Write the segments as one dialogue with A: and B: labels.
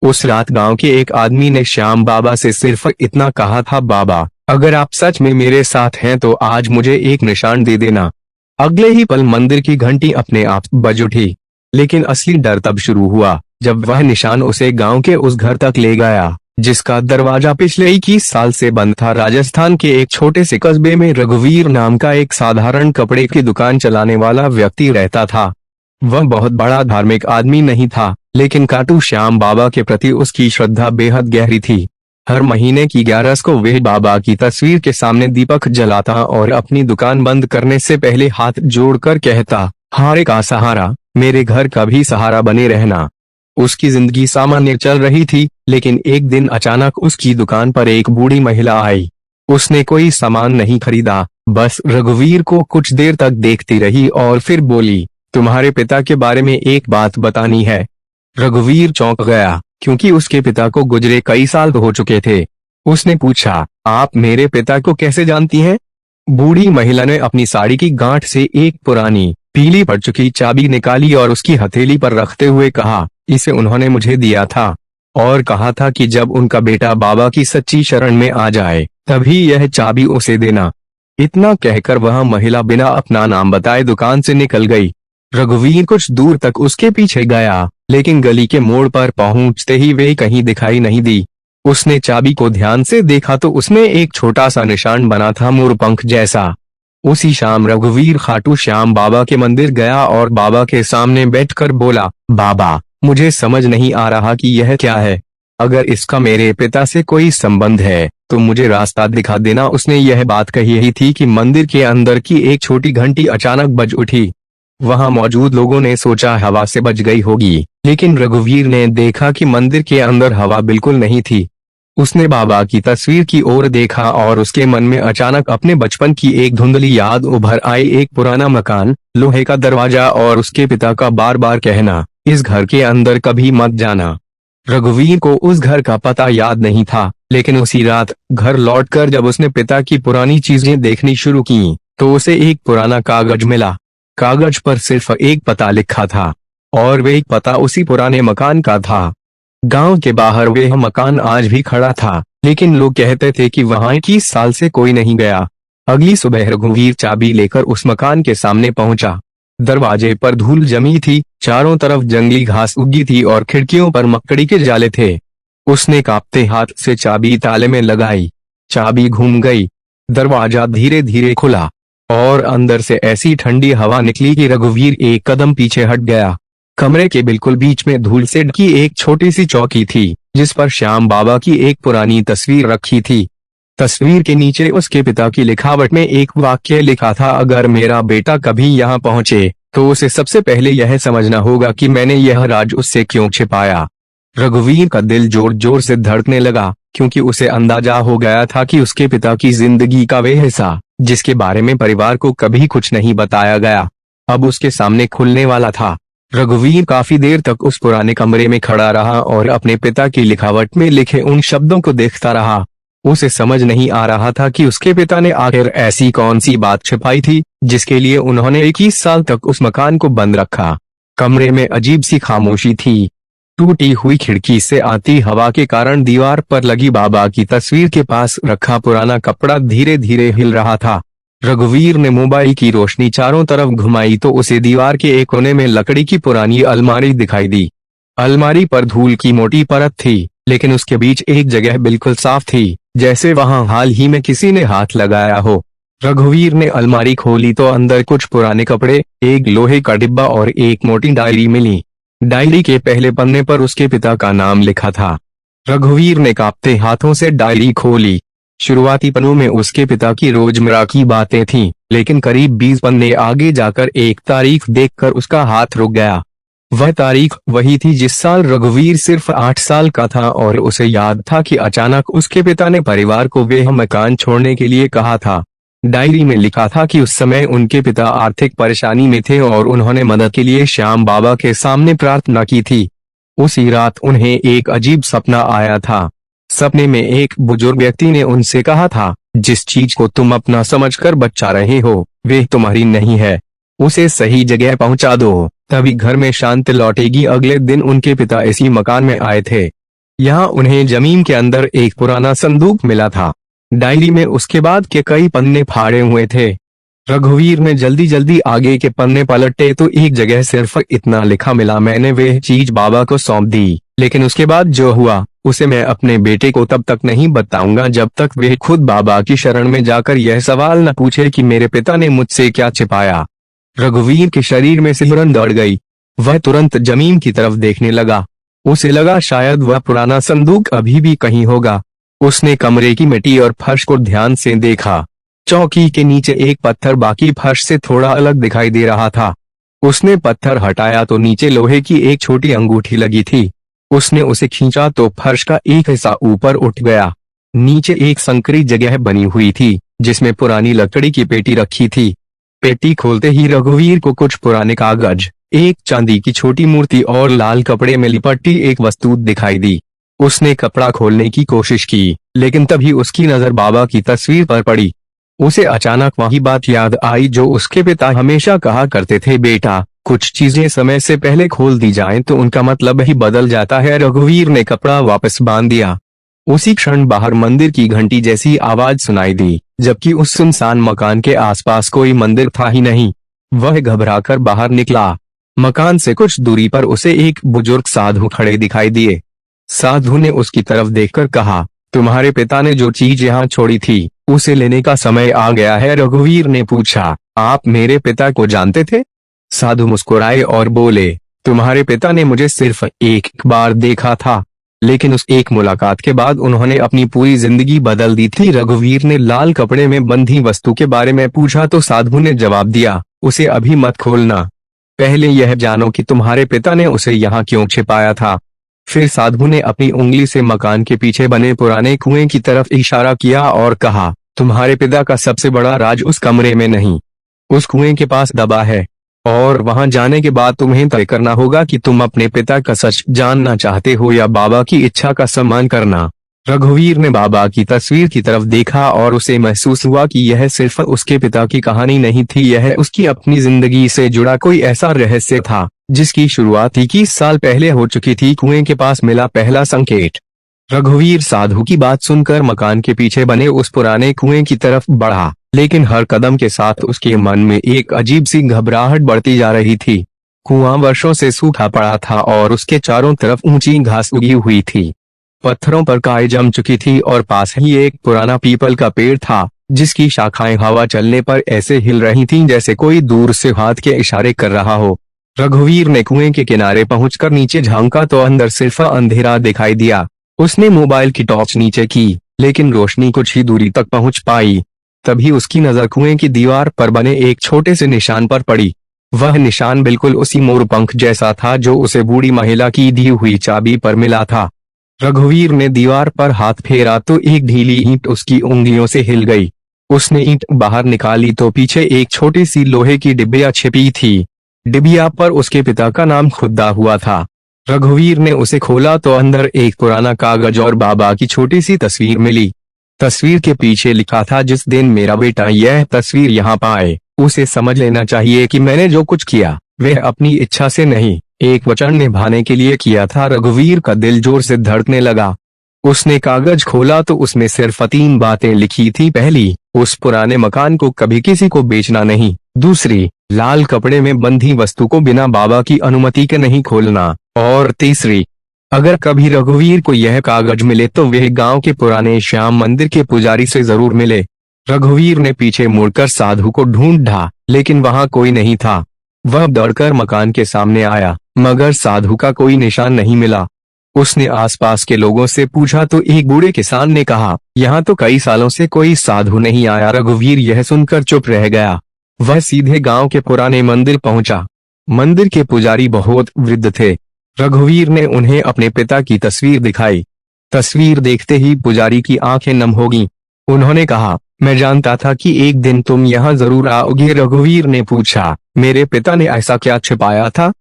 A: उस रात गांव के एक आदमी ने श्याम बाबा से सिर्फ इतना कहा था, बाबा अगर आप सच में मेरे साथ हैं तो आज मुझे एक निशान दे देना। अगले ही पल मंदिर की घंटी अपने आप बज उठी। लेकिन असली डर तब शुरू हुआ जब वह निशान उसे गांव के उस घर तक ले गया जिसका दरवाजा पिछले 21 साल से बंद था। राजस्थान के एक छोटे से कस्बे में रघुवीर नाम का एक साधारण कपड़े की दुकान चलाने वाला व्यक्ति रहता था। वह बहुत बड़ा धार्मिक आदमी नहीं था, लेकिन काटू श्याम बाबा के प्रति उसकी श्रद्धा बेहद गहरी थी। हर महीने की 11 को वह बाबा की तस्वीर के सामने दीपक जलाता और अपनी दुकान बंद करने से पहले हाथ जोड़कर कहता, हारे का सहारा मेरे घर का भी सहारा बने रहना। उसकी जिंदगी सामान्य चल रही थी, लेकिन एक दिन अचानक उसकी दुकान पर एक बूढ़ी महिला आई। उसने कोई सामान नहीं खरीदा, बस रघुवीर को कुछ देर तक देखती रही और फिर बोली, तुम्हारे पिता के बारे में एक बात बतानी है। रघुवीर चौंक गया, क्योंकि उसके पिता को गुजरे कई साल हो चुके थे। उसने पूछा, आप मेरे पिता को कैसे जानती हैं? बूढ़ी महिला ने अपनी साड़ी की गांठ से एक पुरानी पीली पड़ चुकी चाबी निकाली और उसकी हथेली पर रखते हुए कहा, इसे उन्होंने मुझे दिया था और कहा था कि जब उनका बेटा बाबा की सच्ची शरण में आ जाए तभी यह चाबी उसे देना। इतना कहकर वह महिला बिना अपना नाम बताए दुकान से निकल गई। रघुवीर कुछ दूर तक उसके पीछे गया, लेकिन गली के मोड़ पर पहुंचते ही वे कहीं दिखाई नहीं दी। उसने चाबी को ध्यान से देखा तो उसमें एक छोटा सा निशान बना था, मोरपंख जैसा। उसी शाम रघुवीर खाटू श्याम बाबा के मंदिर गया और बाबा के सामने बैठकर बोला, बाबा मुझे समझ नहीं आ रहा कि यह क्या है। अगर इसका मेरे पिता से कोई संबंध है तो मुझे रास्ता दिखा देना। उसने यह बात कही ही थी कि मंदिर के अंदर की एक छोटी घंटी अचानक बज उठी। वहां मौजूद लोगों ने सोचा हवा से बज गई होगी, लेकिन रघुवीर ने देखा कि मंदिर के अंदर हवा बिल्कुल नहीं थी। उसने बाबा की तस्वीर की ओर देखा और उसके मन में अचानक अपने बचपन की एक धुंधली याद उभर आई। एक पुराना मकान, लोहे का दरवाजा और उसके पिता का बार बार कहना, इस घर के अंदर कभी मत जाना। रघुवीर को उस घर का पता याद नहीं था, लेकिन उसी रात घर लौटकर जब उसने पिता की पुरानी चीजें देखनी शुरू की तो उसे एक पुराना कागज मिला। कागज पर सिर्फ एक पता लिखा था और वह पता उसी पुराने मकान का था। गांव के बाहर वह मकान आज भी खड़ा था, लेकिन लोग कहते थे कि वहां 21 साल से कोई नहीं गया। अगली सुबह रघुवीर चाबी लेकर उस मकान के सामने पहुंचा। दरवाजे पर धूल जमी थी, चारों तरफ जंगली घास उगी थी और खिड़कियों पर मकड़ी के जाले थे। उसने कांपते हाथ से चाबी ताले में लगाई। चाबी घूम गई, दरवाजा धीरे धीरे खुला और अंदर से ऐसी ठंडी हवा निकली कि रघुवीर एक कदम पीछे हट गया। कमरे के बिल्कुल बीच में धूल से ढकी एक छोटी सी चौकी थी, जिस पर श्याम बाबा की एक पुरानी तस्वीर रखी थी। तस्वीर के नीचे उसके पिता की लिखावट में एक वाक्य लिखा था, अगर मेरा बेटा कभी यहाँ पहुँचे तो उसे सबसे पहले यह समझना होगा कि मैंने यह राज उससे क्यों छिपाया। रघुवीर का दिल जोर जोर से धड़कने लगा, क्योंकि उसे अंदाजा हो गया था कि उसके पिता की जिंदगी का वह हिस्सा जिसके बारे में परिवार को कभी कुछ नहीं बताया गया, अब उसके सामने खुलने वाला था। रघुवीर काफी देर तक उस पुराने कमरे में खड़ा रहा और अपने पिता की लिखावट में लिखे उन शब्दों को देखता रहा। उसे समझ नहीं आ रहा था कि उसके पिता ने आखिर ऐसी कौन सी बात छिपाई थी जिसके लिए उन्होंने 21 साल तक उस मकान को बंद रखा। कमरे में अजीब सी खामोशी थी। टूटी हुई खिड़की से आती हवा के कारण दीवार पर लगी बाबा की तस्वीर के पास रखा पुराना कपड़ा धीरे धीरे हिल रहा था। रघुवीर ने मोबाइल की रोशनी चारों तरफ घुमाई तो उसे दीवार के एक कोने में लकड़ी की पुरानी अलमारी दिखाई दी। अलमारी पर धूल की मोटी परत थी, लेकिन उसके बीच एक जगह बिल्कुल साफ थी, जैसे वहां हाल ही में किसी ने हाथ लगाया हो। रघुवीर ने अलमारी खोली तो अंदर कुछ पुराने कपड़े, एक लोहे का डिब्बा और एक मोटी डायरी मिली। डायरी के पहले पन्ने पर उसके पिता का नाम लिखा था। रघुवीर ने कांपते हाथों से डायरी खोली। शुरुआती पन्नों में उसके पिता की रोजमर्रा की बातें थीं, लेकिन करीब 20 पन्ने आगे जाकर एक तारीख देखकर उसका हाथ रुक गया। वह तारीख वही थी जिस साल रघुवीर सिर्फ 8 साल का था और उसे याद था कि अचानक उसके पिता ने परिवार को वह मकान छोड़ने के लिए कहा था। डायरी में लिखा था कि उस समय उनके पिता आर्थिक परेशानी में थे और उन्होंने मदद के लिए श्याम बाबा के सामने प्रार्थना की थी। उसी रात उन्हें एक अजीब सपना आया था। सपने में एक बुजुर्ग व्यक्ति ने उनसे कहा था, जिस चीज को तुम अपना समझकर बचा रहे हो वे तुम्हारी नहीं है, उसे सही जगह पहुंचा दो, तभी घर में शांति लौटेगी। अगले दिन उनके पिता इसी मकान में आए थे। यहाँ उन्हें जमीन के अंदर एक पुराना संदूक मिला था। डायरी में उसके बाद के कई पन्ने फाड़े हुए थे। रघुवीर ने जल्दी जल्दी आगे के पन्ने पलटे तो एक जगह सिर्फ इतना लिखा मिला, मैंने वह चीज बाबा को सौंप दी, लेकिन उसके बाद जो हुआ उसे मैं अपने बेटे को तब तक नहीं बताऊंगा जब तक वह खुद बाबा की शरण में जाकर यह सवाल न पूछे कि मेरे पिता ने मुझसे क्या छिपाया। रघुवीर के शरीर में सिहरन दौड़ गई। वह तुरंत जमीन की तरफ देखने लगा। उसे लगा शायद वह पुराना संदूक अभी भी कहीं होगा। उसने कमरे की मिट्टी और फर्श को ध्यान से देखा। चौकी के नीचे एक पत्थर बाकी फर्श से थोड़ा अलग दिखाई दे रहा था। उसने पत्थर हटाया तो नीचे लोहे की एक छोटी अंगूठी लगी थी। उसने उसे खींचा तो फर्श का एक हिस्सा ऊपर उठ गया। नीचे एक संकरी जगह बनी हुई थी जिसमें पुरानी लकड़ी की पेटी रखी थी। पेटी खोलते ही रघुवीर को कुछ पुराने कागज, एक चांदी की छोटी मूर्ति और लाल कपड़े में लिपटी एक वस्तु दिखाई दी। उसने कपड़ा खोलने की कोशिश की, लेकिन तभी उसकी नजर बाबा की तस्वीर पर पड़ी। उसे अचानक वही बात याद आई जो उसके पिता हमेशा कहा करते थे, बेटा, कुछ चीजें समय से पहले खोल दी जाएं तो उनका मतलब ही बदल जाता है। रघुवीर ने कपड़ा वापस बांध दिया। उसी क्षण बाहर मंदिर की घंटी जैसी आवाज सुनाई दी, जबकि उस सुनसान मकान के आसपास कोई मंदिर था ही नहीं। वह घबराकर बाहर निकला। मकान से कुछ दूरी पर उसे एक बुजुर्ग साधु खड़े दिखाई दिए। साधु ने उसकी तरफ देखकर कहा, तुम्हारे पिता ने जो चीज यहाँ छोड़ी थी उसे लेने का समय आ गया है। रघुवीर ने पूछा, आप मेरे पिता को जानते थे? साधु मुस्कुराए और बोले, तुम्हारे पिता ने मुझे सिर्फ एक बार देखा था, लेकिन उस एक मुलाकात के बाद उन्होंने अपनी पूरी जिंदगी बदल दी थी। रघुवीर ने लाल कपड़े में बंधी वस्तु के बारे में पूछा तो साधु ने जवाब दिया, उसे अभी मत खोलना, पहले यह जानो कि तुम्हारे पिता ने उसे यहाँ क्यों छिपाया था। फिर साधु ने अपनी उंगली से मकान के पीछे बने पुराने कुएं की तरफ इशारा किया और कहा, तुम्हारे पिता का सबसे बड़ा राज उस कमरे में नहीं, उस कुएं के पास दबा है, और वहां जाने के बाद तुम्हें तय करना होगा कि तुम अपने पिता का सच जानना चाहते हो या बाबा की इच्छा का सम्मान करना। रघुवीर ने बाबा की तस्वीर की तरफ देखा और उसे महसूस हुआ कि यह सिर्फ उसके पिता की कहानी नहीं थी, यह उसकी अपनी जिंदगी से जुड़ा कोई ऐसा रहस्य था जिसकी शुरुआत 21 साल पहले हो चुकी थी। कुएं के पास मिला पहला संकेत। रघुवीर साधु की बात सुनकर मकान के पीछे बने उस पुराने कुएं की तरफ बढ़ा, लेकिन हर कदम के साथ उसके मन में एक अजीब सी घबराहट बढ़ती जा रही थी। कुआं वर्षों से सूखा पड़ा था और उसके चारों तरफ ऊंची घास उगी हुई थी। पत्थरों पर काई जम चुकी थी और पास ही एक पुराना पीपल का पेड़ था जिसकी शाखाएं हवा चलने पर ऐसे हिल रही थीं जैसे कोई दूर से हाथ के इशारे कर रहा हो। रघुवीर ने कुएं के किनारे पहुंचकर नीचे झांका तो अंदर सिर्फ अंधेरा दिखाई दिया। उसने मोबाइल की टॉर्च नीचे की, लेकिन रोशनी कुछ ही दूरी तक पहुंच पाई। तभी उसकी नजर कुएं की दीवार पर बने एक छोटे से निशान पर पड़ी। वह निशान बिल्कुल उसी मोरपंख जैसा था जो उसे बूढ़ी महिला की दी हुई चाबी पर मिला था। रघुवीर ने दीवार पर हाथ फेरा तो एक ढीली ईंट उसकी उंगलियों से हिल गई। उसने ईंट बाहर निकाली तो पीछे एक छोटी सी लोहे की डिबिया छिपी थी। डिबिया पर उसके पिता का नाम खुदा हुआ था। रघुवीर ने उसे खोला तो अंदर एक पुराना कागज और बाबा की छोटी सी तस्वीर मिली। तस्वीर के पीछे लिखा था, जिस दिन मेरा बेटा यह तस्वीर यहाँ पाए उसे समझ लेना चाहिए कि मैंने जो कुछ किया वह अपनी इच्छा से नहीं, एक वचन निभाने के लिए किया था। रघुवीर का दिल जोर से धड़कने लगा। उसने कागज खोला तो उसमें सिर्फ 3 बातें लिखी थी। पहली, उस पुराने मकान को कभी किसी को बेचना नहीं। दूसरी, लाल कपड़े में बंधी वस्तु को बिना बाबा की अनुमति के नहीं खोलना। और तीसरी, अगर कभी रघुवीर को यह कागज मिले तो वह गांव के पुराने श्याम मंदिर के पुजारी से जरूर मिले। रघुवीर ने पीछे मुड़कर साधु को ढूंढा, लेकिन वहां कोई नहीं था। वह दौड़कर मकान के सामने आया, मगर साधु का कोई निशान नहीं मिला। उसने आसपास के लोगों से पूछा तो एक बूढ़े किसान ने कहा, यहाँ तो कई सालों से कोई साधु नहीं आया। रघुवीर यह सुनकर चुप रह गया। वह सीधे गांव के पुराने मंदिर पहुंचा। मंदिर के पुजारी बहुत वृद्ध थे। रघुवीर ने उन्हें अपने पिता की तस्वीर दिखाई। तस्वीर देखते ही पुजारी की आंखें नम हो गईं। उन्होंने कहा, मैं जानता था कि एक दिन तुम यहाँ जरूर आओगे। रघुवीर ने पूछा, मेरे पिता ने ऐसा क्या छिपाया था?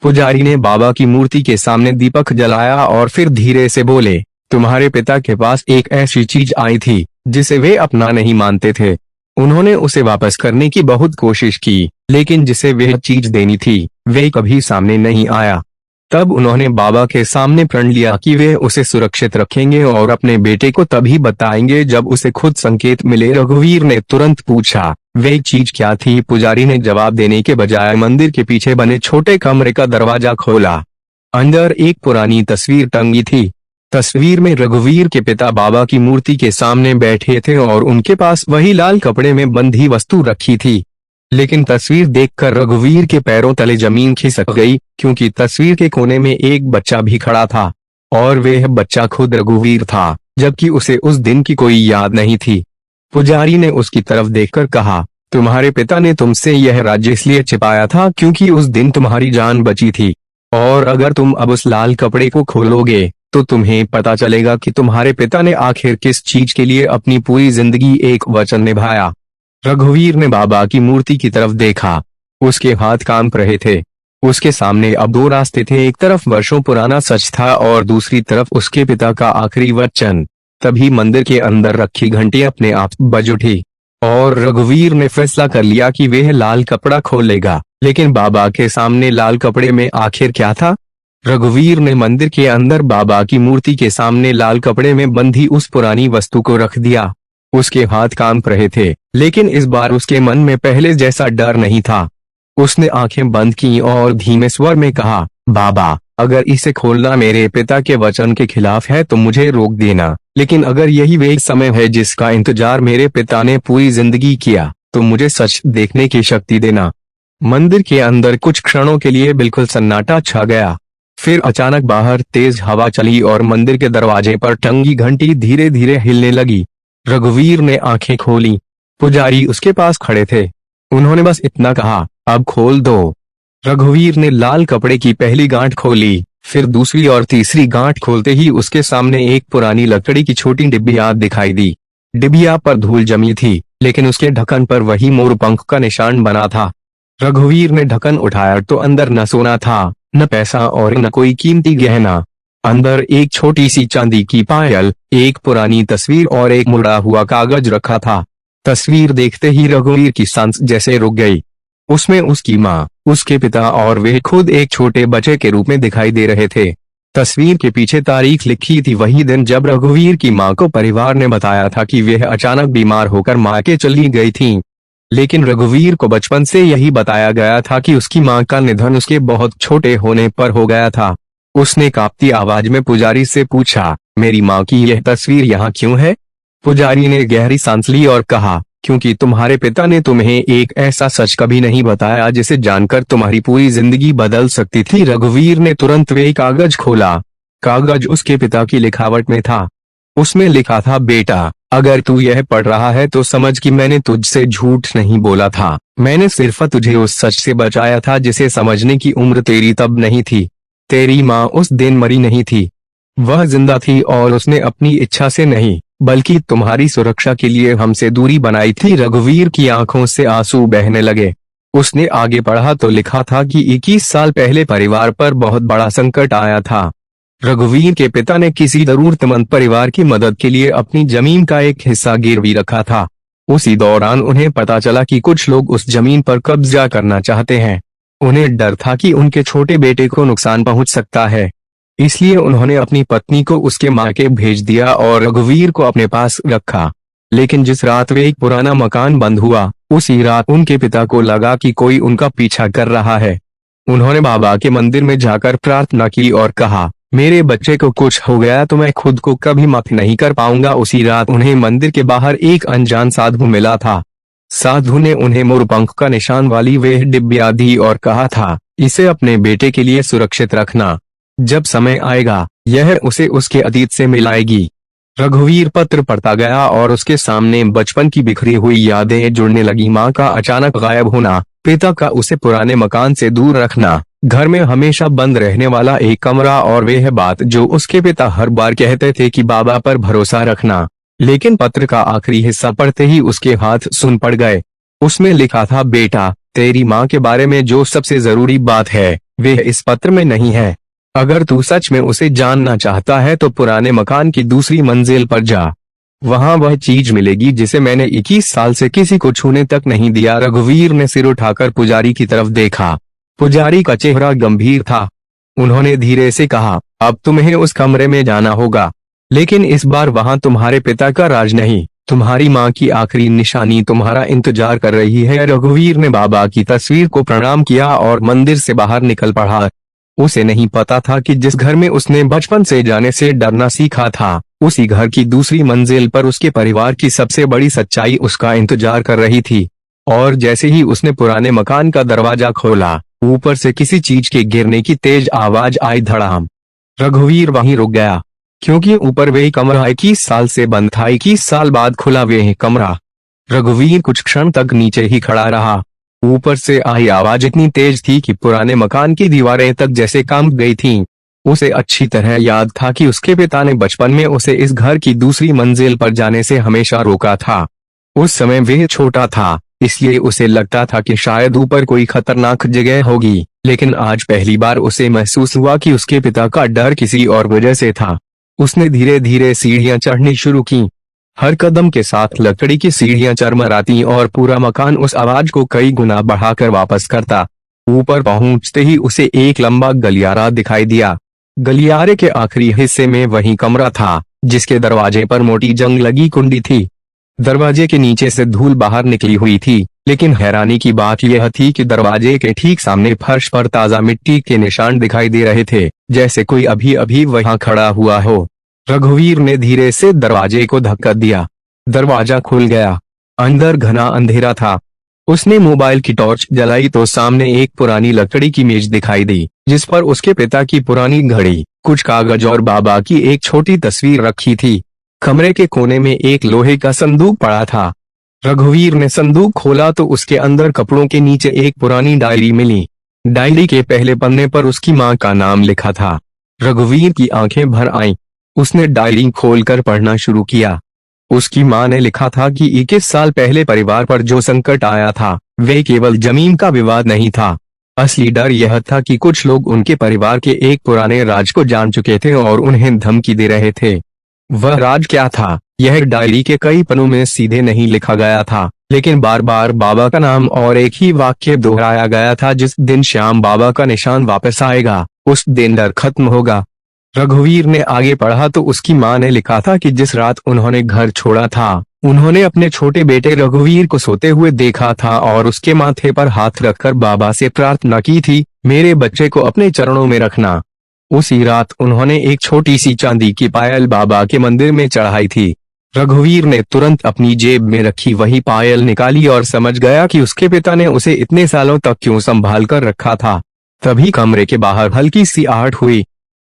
A: पुजारी ने बाबा की मूर्ति के सामने दीपक जलाया और फिर धीरे से बोले, तुम्हारे पिता के पास एक ऐसी चीज आई थी जिसे वे अपना नहीं मानते थे। उन्होंने उसे वापस करने की बहुत कोशिश की, लेकिन जिसे वह चीज देनी थी वह कभी सामने नहीं आया। तब उन्होंने बाबा के सामने प्रण लिया कि वे उसे सुरक्षित रखेंगे और अपने बेटे को तभी बताएंगे जब उसे खुद संकेत मिले। रघुवीर ने तुरंत पूछा, वे चीज क्या थी? पुजारी ने जवाब देने के बजाय मंदिर के पीछे बने छोटे कमरे का दरवाजा खोला। अंदर एक पुरानी तस्वीर टंगी थी। तस्वीर में रघुवीर के पिता बाबा की मूर्ति के सामने बैठे थे और उनके पास वही लाल कपड़े में बंधी वस्तु रखी थी। लेकिन तस्वीर देखकर रघुवीर के पैरों तले जमीन खिसक गई, क्योंकि तस्वीर के कोने में एक बच्चा भी खड़ा था और वह बच्चा खुद रघुवीर था, जबकि उसे उस दिन की कोई याद नहीं थी। पुजारी ने उसकी तरफ देखकर कहा, तुम्हारे पिता ने तुमसे यह राज्य इसलिए छिपाया था क्योंकि उस दिन तुम्हारी जान बची थी, और अगर तुम अब उस लाल कपड़े को खोलोगे तो तुम्हें पता चलेगा कि तुम्हारे पिता ने आखिर किस चीज के लिए अपनी पूरी जिंदगी एक वचन निभाया। रघुवीर ने बाबा की मूर्ति की तरफ देखा। उसके हाथ कांप रहे थे। उसके सामने अब दो रास्ते थे, एक तरफ वर्षों पुराना सच था और दूसरी तरफ उसके पिता का आखिरी वचन। तभी मंदिर के अंदर रखी घंटी अपने आप बज उठी और रघुवीर ने फैसला कर लिया कि वह लाल कपड़ा खोलेगा। लेकिन बाबा के सामने लाल कपड़े में आखिर क्या था? रघुवीर ने मंदिर के अंदर बाबा की मूर्ति के सामने लाल कपड़े में बंधी उस पुरानी वस्तु को रख दिया। उसके हाथ कांप रहे थे, लेकिन इस बार उसके मन में पहले जैसा डर नहीं था। उसने आंखें बंद की और धीमे स्वर में कहा, बाबा, अगर इसे खोलना मेरे पिता के वचन के खिलाफ है तो मुझे रोक देना, लेकिन अगर यही वही समय है जिसका इंतजार मेरे पिता ने पूरी जिंदगी किया तो मुझे सच देखने की शक्ति देना। मंदिर के अंदर कुछ क्षणों के लिए बिल्कुल सन्नाटा छा गया। फिर अचानक बाहर तेज हवा चली और मंदिर के दरवाजे पर टंगी घंटी धीरे धीरे हिलने लगी। रघुवीर ने आंखें खोली। पुजारी उसके पास खड़े थे। उन्होंने बस इतना कहा, अब खोल दो। रघुवीर ने लाल कपड़े की पहली गांठ खोली, फिर दूसरी और तीसरी गांठ खोलते ही उसके सामने एक पुरानी लकड़ी की छोटी डिब्बिया दिखाई दी। डिब्बिया पर धूल जमी थी, लेकिन उसके ढक्कन पर वही मोर पंख का निशान बना था। रघुवीर ने ढक्कन उठाया तो अंदर न सोना था, न पैसा और न कोई कीमती गहना। अंदर एक छोटी सी चांदी की पायल, एक पुरानी तस्वीर और एक मुड़ा हुआ कागज रखा था। तस्वीर देखते ही रघुवीर की सांस जैसे रुक गई। उसमें उसकी माँ, उसके पिता और वे खुद एक छोटे बच्चे के रूप में दिखाई दे रहे थे। तस्वीर के पीछे तारीख लिखी थी, वही दिन जब रघुवीर की माँ को परिवार ने बताया था कि वह अचानक बीमार होकर मायके चली गई थीं। लेकिन रघुवीर को बचपन से यही बताया गया था कि उसकी माँ का निधन उसके बहुत छोटे होने पर हो गया था। उसने कांपती आवाज में पुजारी से पूछा, मेरी माँ की यह तस्वीर यहाँ क्यों है? पुजारी ने गहरी सांस ली और कहा, क्योंकि तुम्हारे पिता ने तुम्हें एक ऐसा सच कभी नहीं बताया जिसे जानकर तुम्हारी पूरी जिंदगी बदल सकती थी। रघुवीर ने तुरंत वे कागज खोला। कागज उसके पिता की लिखावट में था। उसमें लिखा था, बेटा, अगर तू यह पढ़ रहा है तो समझ कि मैंने तुझसे झूठ नहीं बोला था। मैंने सिर्फ तुझे उस सच से बचाया था जिसे समझने की उम्र तेरी तब नहीं थी। तेरी माँ उस दिन मरी नहीं थी, वह जिंदा थी और उसने अपनी इच्छा से नहीं बल्कि तुम्हारी सुरक्षा के लिए हमसे दूरी बनाई थी। रघुवीर की आंखों से आंसू बहने लगे। उसने आगे पढ़ा तो लिखा था कि 21 साल पहले परिवार पर बहुत बड़ा संकट आया था। रघुवीर के पिता ने किसी जरूरतमंद परिवार की मदद के लिए अपनी जमीन का एक हिस्सा गिरवी रखा था। उसी दौरान उन्हें पता चला कि कुछ लोग उस जमीन पर कब्जा करना चाहते हैं। उन्हें डर था कि उनके छोटे बेटे को नुकसान पहुंच सकता है, इसलिए उन्होंने अपनी पत्नी को उसके मायके भेज दिया और रघुवीर को अपने पास रखा। लेकिन जिस रात वे एक पुराना मकान बंद हुआ, उसी रात उनके पिता को लगा कि कोई उनका पीछा कर रहा है। उन्होंने बाबा के मंदिर में जाकर प्रार्थना की और कहा, मेरे बच्चे को कुछ हो गया तो मैं खुद को कभी माफ नहीं कर पाऊंगा। उसी रात उन्हें मंदिर के बाहर एक अनजान साधु मिला था। साधु ने उन्हें मोरपंख का निशान वाली वह डिब्बिया दी और कहा था, इसे अपने बेटे के लिए सुरक्षित रखना। जब समय आएगा यह उसे उसके अतीत से मिलाएगी। रघुवीर पत्र पढ़ता गया और उसके सामने बचपन की बिखरी हुई यादें जुड़ने लगी। माँ का अचानक गायब होना, पिता का उसे पुराने मकान से दूर रखना, घर में हमेशा बंद रहने वाला एक कमरा और वह बात जो उसके पिता हर बार कहते थे कि बाबा पर भरोसा रखना। लेकिन पत्र का आखिरी हिस्सा पढ़ते ही उसके हाथ सुन पड़ गए। उसमें लिखा था, बेटा, तेरी माँ के बारे में जो सबसे जरूरी बात है वह इस पत्र में नहीं है। अगर तू सच में उसे जानना चाहता है तो पुराने मकान की दूसरी मंजिल पर जा। वहाँ वह चीज मिलेगी जिसे मैंने 21 साल से किसी को छूने तक नहीं दिया। रघुवीर ने सिर उठाकर पुजारी की तरफ देखा। पुजारी का चेहरा गंभीर था। उन्होंने धीरे से कहा, अब तुम्हें उस कमरे में जाना होगा, लेकिन इस बार वहां तुम्हारे पिता का राज नहीं, तुम्हारी माँ की आखिरी निशानी तुम्हारा इंतजार कर रही है। रघुवीर ने बाबा की तस्वीर को प्रणाम किया और मंदिर से बाहर निकल पड़ा। उसे नहीं पता था कि जिस घर में उसने बचपन से जाने से डरना सीखा था, उसी घर की दूसरी मंजिल पर उसके परिवार की सबसे बड़ी सच्चाई उसका इंतजार कर रही थी। और जैसे ही उसने पुराने मकान का दरवाजा खोला, ऊपर से किसी चीज के गिरने की तेज आवाज आई। धड़ाम। रघुवीर वहीं रुक गया, क्योंकि ऊपर वही कमरा 21 साल से बंद था। 21 साल बाद खुला वही कमरा। रघुवीर कुछ क्षण तक नीचे ही खड़ा रहा। ऊपर से आई आवाज इतनी तेज थी कि पुराने मकान की दीवारें तक जैसे कांप गई थीं। उसे अच्छी तरह याद था कि उसके पिता ने बचपन में उसे इस घर की दूसरी मंजिल पर जाने से हमेशा रोका था। उस समय वह छोटा था, इसलिए उसे लगता था कि शायद ऊपर कोई खतरनाक जगह होगी, लेकिन आज पहली बार उसे महसूस हुआ कि उसके पिता का डर किसी और वजह से था। उसने धीरे धीरे सीढ़ियां चढ़नी शुरू की। हर कदम के साथ लकड़ी की सीढ़ियां चरमराती और पूरा मकान उस आवाज को कई गुना बढ़ाकर वापस करता। ऊपर पहुंचते ही उसे एक लंबा गलियारा दिखाई दिया। गलियारे के आखिरी हिस्से में वही कमरा था, जिसके दरवाजे पर मोटी जंग लगी कुंडी थी। दरवाजे के नीचे से धूल बाहर निकली हुई थी, लेकिन हैरानी की बात यह थी कि दरवाजे के ठीक सामने फर्श पर ताजा मिट्टी के निशान दिखाई दे रहे थे, जैसे कोई अभी अभी वहां खड़ा हुआ हो। रघुवीर ने धीरे से दरवाजे को धक्का दिया। दरवाजा खुल गया। अंदर घना अंधेरा था। उसने मोबाइल की टॉर्च जलाई तो सामने एक पुरानी लकड़ी की मेज दिखाई दी, जिस पर उसके पिता की पुरानी घड़ी, कुछ कागज और बाबा की एक छोटी तस्वीर रखी थी। कमरे के कोने में एक लोहे का संदूक पड़ा था। रघुवीर ने संदूक खोला तो उसके अंदर कपड़ों के नीचे एक पुरानी डायरी मिली। डायरी के पहले पन्ने पर उसकी माँ का नाम लिखा था। रघुवीर की आंखें भर आईं। उसने डायरी खोलकर पढ़ना शुरू किया। उसकी माँ ने लिखा था कि 21 साल पहले परिवार पर जो संकट आया था, वे केवल जमीन का विवाद नहीं था। असली डर यह था कि कुछ लोग उनके परिवार के एक पुराने राज को जान चुके थे और उन्हें धमकी दे रहे थे। वह राज क्या था, यह डायरी के कई पन्नों में सीधे नहीं लिखा गया था, लेकिन बार बार बाबा का नाम और एक ही वाक्य दोहराया गया था, जिस दिन श्याम बाबा का निशान वापस आएगा, उस दिन डर खत्म होगा। रघुवीर ने आगे पढ़ा तो उसकी माँ ने लिखा था कि जिस रात उन्होंने घर छोड़ा था, उन्होंने अपने छोटे बेटे रघुवीर को सोते हुए देखा था और उसके माथे पर हाथ रखकर बाबा से प्रार्थना की थी, मेरे बच्चे को अपने चरणों में रखना। उसी रात उन्होंने एक छोटी सी चांदी की पायल बाबा के मंदिर में चढ़ाई थी। रघुवीर ने तुरंत अपनी जेब में रखी वही पायल निकाली और समझ गया कि उसके पिता ने उसे इतने सालों तक क्यों संभाल कर रखा था। तभी कमरे के बाहर हल्की सी आहट हुई।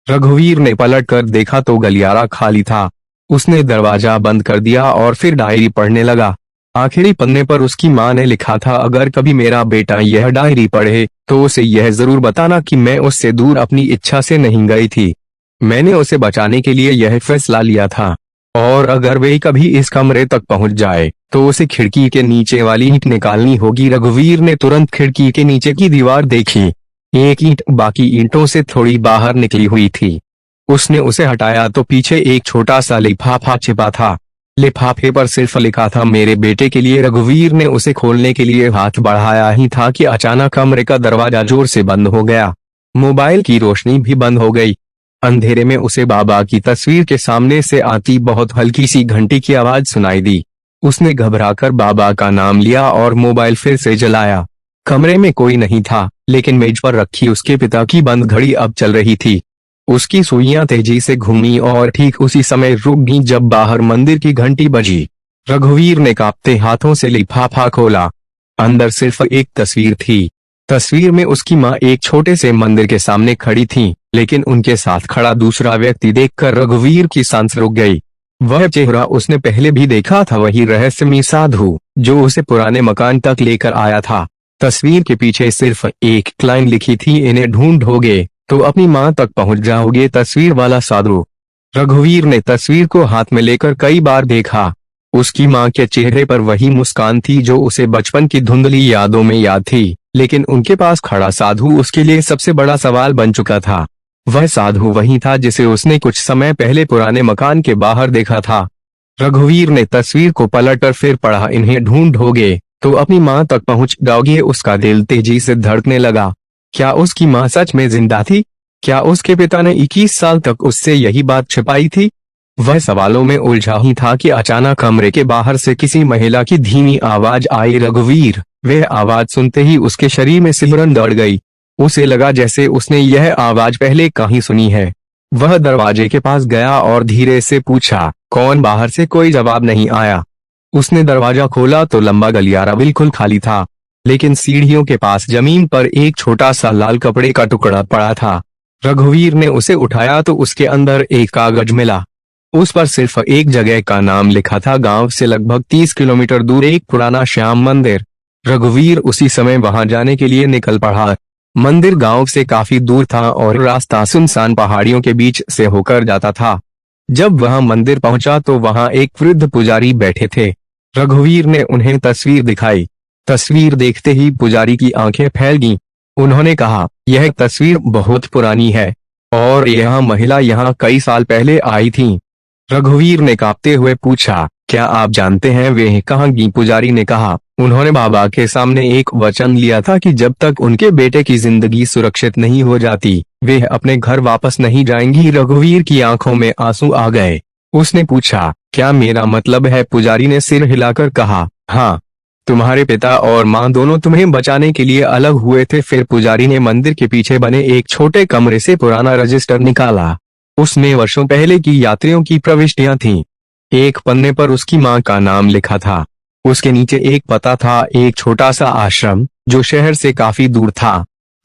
A: रघुवीर ने पलट कर देखा तो गलियारा खाली था। उसने दरवाजा बंद कर दिया और फिर डायरी पढ़ने लगा। आखिरी पन्ने पर उसकी माँ ने लिखा था, अगर कभी मेरा बेटा यह डायरी पढ़े तो उसे यह जरूर बताना कि मैं उससे दूर अपनी इच्छा से नहीं गई थी। मैंने उसे बचाने के लिए यह फैसला लिया था, और अगर वे कभी इस कमरे तक पहुंच जाए तो उसे खिड़की के नीचे वाली ईंट निकालनी होगी। रघुवीर ने तुरंत खिड़की के नीचे की दीवार देखी। एक ईंट बाकी ईंटों से थोड़ी बाहर निकली हुई थी। उसने उसे हटाया तो पीछे एक छोटा सा लिफाफा छिपा था। लिफाफे पर सिर्फ लिखा था, मेरे बेटे के लिए। रघुवीर ने उसे खोलने के लिए हाथ बढ़ाया ही था कि अचानक कमरे का दरवाजा जोर से बंद हो गया। मोबाइल की रोशनी भी बंद हो गई। अंधेरे में उसे बाबा की तस्वीर के सामने से आती बहुत हल्की सी घंटी की आवाज सुनाई दी। उसने घबराकर बाबा का नाम लिया और मोबाइल फिर से जलाया। कमरे में कोई नहीं था, लेकिन मेज पर रखी उसके पिता की बंद घड़ी अब चल रही थी। उसकी सुइयां तेजी से घूमी और ठीक उसी समय रुक गई जब बाहर मंदिर की घंटी बजी। रघुवीर ने कांपते हाथों से लिफाफा खोला। अंदर सिर्फ एक तस्वीर थी। तस्वीर में उसकी माँ एक छोटे से मंदिर के सामने खड़ी थी, लेकिन उनके साथ खड़ा दूसरा व्यक्ति देखकर रघुवीर की सांस रुक गई। वह चेहरा उसने पहले भी देखा था, वही रहस्यमयी साधु जो उसे पुराने मकान तक लेकर आया था। तस्वीर के पीछे सिर्फ एक लाइन लिखी थी, इन्हें ढूंढोगे तो अपनी माँ तक पहुंच जाओगे। तस्वीर वाला साधु। रघुवीर ने तस्वीर को हाथ में लेकर कई बार देखा। उसकी माँ के चेहरे पर वही मुस्कान थी जो उसे बचपन की धुंधली यादों में याद थी, लेकिन उनके पास खड़ा साधु उसके लिए सबसे बड़ा सवाल बन चुका था। वह साधु वही था जिसे उसने कुछ समय पहले पुराने मकान के बाहर देखा था। रघुवीर ने तस्वीर को पलटकर फिर पढ़ा, इन्हें ढूंढोगे तो अपनी माँ तक पहुंच जाओगे। उसका दिल तेजी से धड़कने लगा। क्या उसकी माँ सच में जिंदा थी? क्या उसके पिता ने 21 साल तक उससे यही बात छिपाई थी? वह सवालों में उलझा ही था कि अचानक कमरे के बाहर से किसी महिला की धीमी आवाज आई, रघुवीर। वह आवाज सुनते ही उसके शरीर में सिहरन दौड़ गई। उसे लगा जैसे उसने यह आवाज पहले कहीं सुनी है। वह दरवाजे के पास गया और धीरे से पूछा, कौन? बाहर से कोई जवाब नहीं आया। उसने दरवाजा खोला तो लंबा गलियारा बिल्कुल खाली था, लेकिन सीढ़ियों के पास जमीन पर एक छोटा सा लाल कपड़े का टुकड़ा पड़ा था। रघुवीर ने उसे उठाया तो उसके अंदर एक कागज मिला। उस पर सिर्फ एक जगह का नाम लिखा था, गांव से लगभग 30 किलोमीटर दूर एक पुराना श्याम मंदिर। रघुवीर उसी समय वहां जाने के लिए निकल पड़ा। मंदिर गांव से काफी दूर था और रास्ता सुनसान पहाड़ियों के बीच से होकर जाता था। जब वह मंदिर पहुंचा तो वहां एक वृद्ध पुजारी बैठे थे। रघुवीर ने उन्हें तस्वीर दिखाई। तस्वीर देखते ही पुजारी की आंखें फैल गईं। उन्होंने कहा, यह तस्वीर बहुत पुरानी है और यह महिला यहाँ कई साल पहले आई थी। रघुवीर ने कांपते हुए पूछा, क्या आप जानते हैं वे कहाँ गईं? पुजारी ने कहा, उन्होंने बाबा के सामने एक वचन लिया था कि जब तक उनके बेटे की जिंदगी सुरक्षित नहीं हो जाती वे अपने घर वापस नहीं जाएंगी। रघुवीर की आंखों में आंसू आ गए। उसने पूछा, क्या मेरा मतलब है? पुजारी ने सिर हिलाकर कहा, हाँ, तुम्हारे पिता और माँ दोनों तुम्हें बचाने के लिए अलग हुए थे। फिर पुजारी ने मंदिर के पीछे बने एक छोटे कमरे से पुराना रजिस्टर निकाला। उसमें वर्षों पहले की यात्रियों की प्रविष्टियां थीं। एक पन्ने पर उसकी माँ का नाम लिखा था। उसके नीचे एक पता था, एक छोटा सा आश्रम जो शहर से काफी दूर था।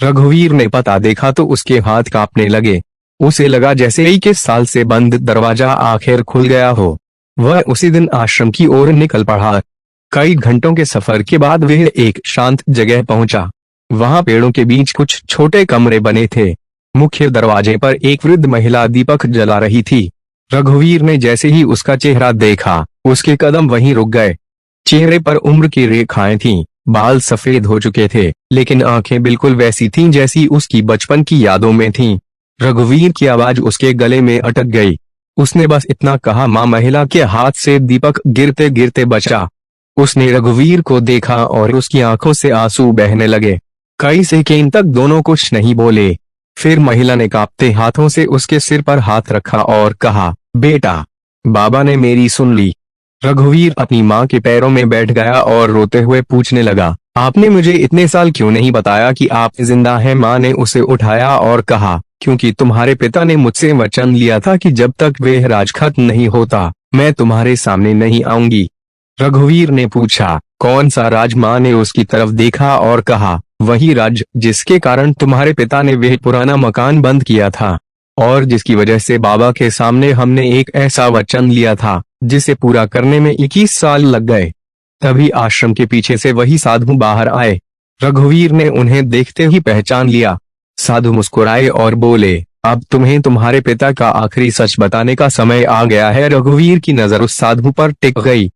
A: रघुवीर ने पता देखा तो उसके हाथ कांपने लगे। उसे लगा जैसे 21 साल से बंद दरवाजा आखिर खुल गया हो। वह उसी दिन आश्रम की ओर निकल पड़ा। कई घंटों के सफर के बाद वह एक शांत जगह पहुंचा। वहां पेड़ों के बीच कुछ छोटे कमरे बने थे। मुख्य दरवाजे पर एक वृद्ध महिला दीपक जला रही थी। रघुवीर ने जैसे ही उसका चेहरा देखा उसके कदम वहीं रुक गए। चेहरे पर उम्र की रेखाएं थीं, बाल सफेद हो चुके थे, लेकिन आंखें बिल्कुल वैसी थीं जैसी उसकी बचपन की यादों में थीं। रघुवीर की आवाज उसके गले में अटक गई। उसने बस इतना कहा, मां। महिला के हाथ से दीपक गिरते गिरते बचा। उसने रघुवीर को देखा और उसकी आंखों से आंसू बहने लगे। कई सेकंड तक दोनों कुछ नहीं बोले। फिर महिला ने कांपते हाथों से उसके सिर पर हाथ रखा और कहा, बेटा, बाबा ने मेरी सुन ली। रघुवीर अपनी माँ के पैरों में बैठ गया और रोते हुए पूछने लगा, आपने मुझे इतने साल क्यों नहीं बताया कि आप जिंदा हैं? माँ ने उसे उठाया और कहा, क्योंकि तुम्हारे पिता ने मुझसे वचन लिया था कि जब तक वह राज खत्म नहीं होता मैं तुम्हारे सामने नहीं आऊंगी। रघुवीर ने पूछा, कौन सा राज? माँ ने उसकी तरफ देखा और कहा, वही राज जिसके कारण तुम्हारे पिता ने वह पुराना मकान बंद किया था और जिसकी वजह से बाबा के सामने हमने एक ऐसा वचन लिया था जिसे पूरा करने में 21 साल लग गए। तभी आश्रम के पीछे से वही साधु बाहर आए। रघुवीर ने उन्हें देखते ही पहचान लिया। साधु मुस्कुराए और बोले, अब तुम्हें तुम्हारे पिता का आखिरी सच बताने का समय आ गया है। रघुवीर की नजर उस साधु पर टिक गई।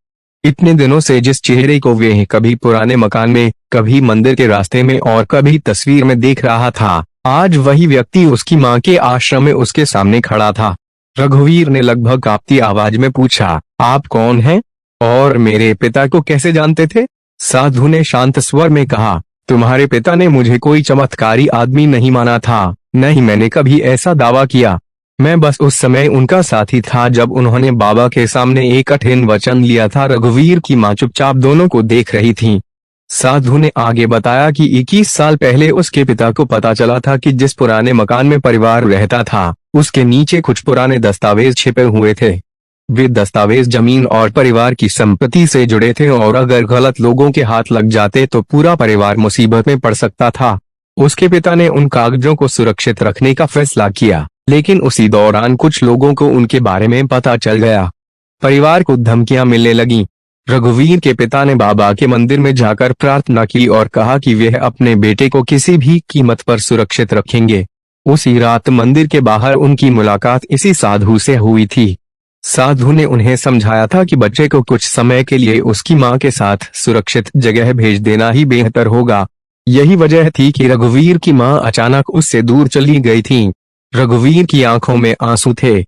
A: इतने दिनों से जिस चेहरे को वे कभी पुराने मकान में, कभी मंदिर के रास्ते में और कभी तस्वीर में देख रहा था, आज वही व्यक्ति उसकी माँ के आश्रम में उसके सामने खड़ा था। रघुवीर ने लगभग कांपती आवाज में पूछा, आप कौन हैं और मेरे पिता को कैसे जानते थे? साधु ने शांत स्वर में कहा, तुम्हारे पिता ने मुझे कोई चमत्कारी आदमी नहीं माना था। नहीं, मैंने कभी ऐसा दावा किया। मैं बस उस समय उनका साथी था जब उन्होंने बाबा के सामने एक कठिन वचन लिया था। रघुवीर की माँ चुपचाप दोनों को देख रही थी। साधु ने आगे बताया कि 21 साल पहले उसके पिता को पता चला था कि जिस पुराने मकान में परिवार रहता था उसके नीचे कुछ पुराने दस्तावेज छिपे हुए थे। वे दस्तावेज जमीन और परिवार की संपत्ति से जुड़े थे और अगर गलत लोगों के हाथ लग जाते तो पूरा परिवार मुसीबत में पड़ सकता था। उसके पिता ने उन कागजों को सुरक्षित रखने का फैसला किया, लेकिन उसी दौरान कुछ लोगों को उनके बारे में पता चल गया। परिवार को धमकियां मिलने लगीं। रघुवीर के पिता ने बाबा के मंदिर में जाकर प्रार्थना की और कहा कि वे अपने बेटे को किसी भी कीमत पर सुरक्षित रखेंगे। उसी रात मंदिर के बाहर उनकी मुलाकात इसी साधु से हुई थी। साधु ने उन्हें समझाया था कि बच्चे को कुछ समय के लिए उसकी मां के साथ सुरक्षित जगह भेज देना ही बेहतर होगा। यही वजह थी कि रघुवीर की मां अचानक उससे दूर चली गई थी। रघुवीर की आंखों में आंसू थे।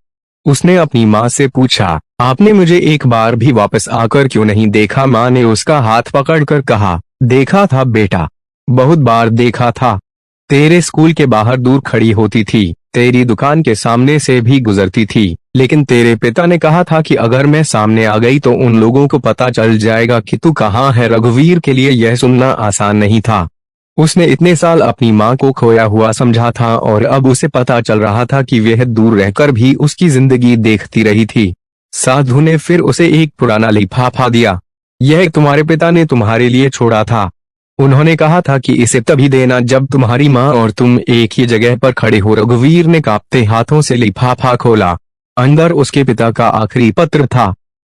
A: उसने अपनी मां से पूछा, आपने मुझे एक बार भी वापस आकर क्यों नहीं देखा? मां ने उसका हाथ पकड़कर कहा, देखा था बेटा, बहुत बार देखा था। तेरे स्कूल के बाहर दूर खड़ी होती थी, तेरी दुकान के सामने से भी गुजरती थी, लेकिन तेरे पिता ने कहा था कि अगर मैं सामने आ गई तो उन लोगों को पता चल जाएगा कि तू कहाँ है। रघुवीर के लिए यह सुनना आसान नहीं था। उसने इतने साल अपनी माँ को खोया हुआ समझा था और अब उसे पता चल रहा था कि वह दूर रहकर भी उसकी जिंदगी देखती रही थी। साधु ने फिर उसे एक पुराना लिफाफा दिया। यह तुम्हारे पिता ने तुम्हारे लिए छोड़ा था। उन्होंने कहा था कि इसे तभी देना जब तुम्हारी माँ और तुम एक ही जगह पर खड़े हो। रघुवीर ने कांपते हाथों से लिफाफा खोला। अंदर उसके पिता का आखिरी पत्र था।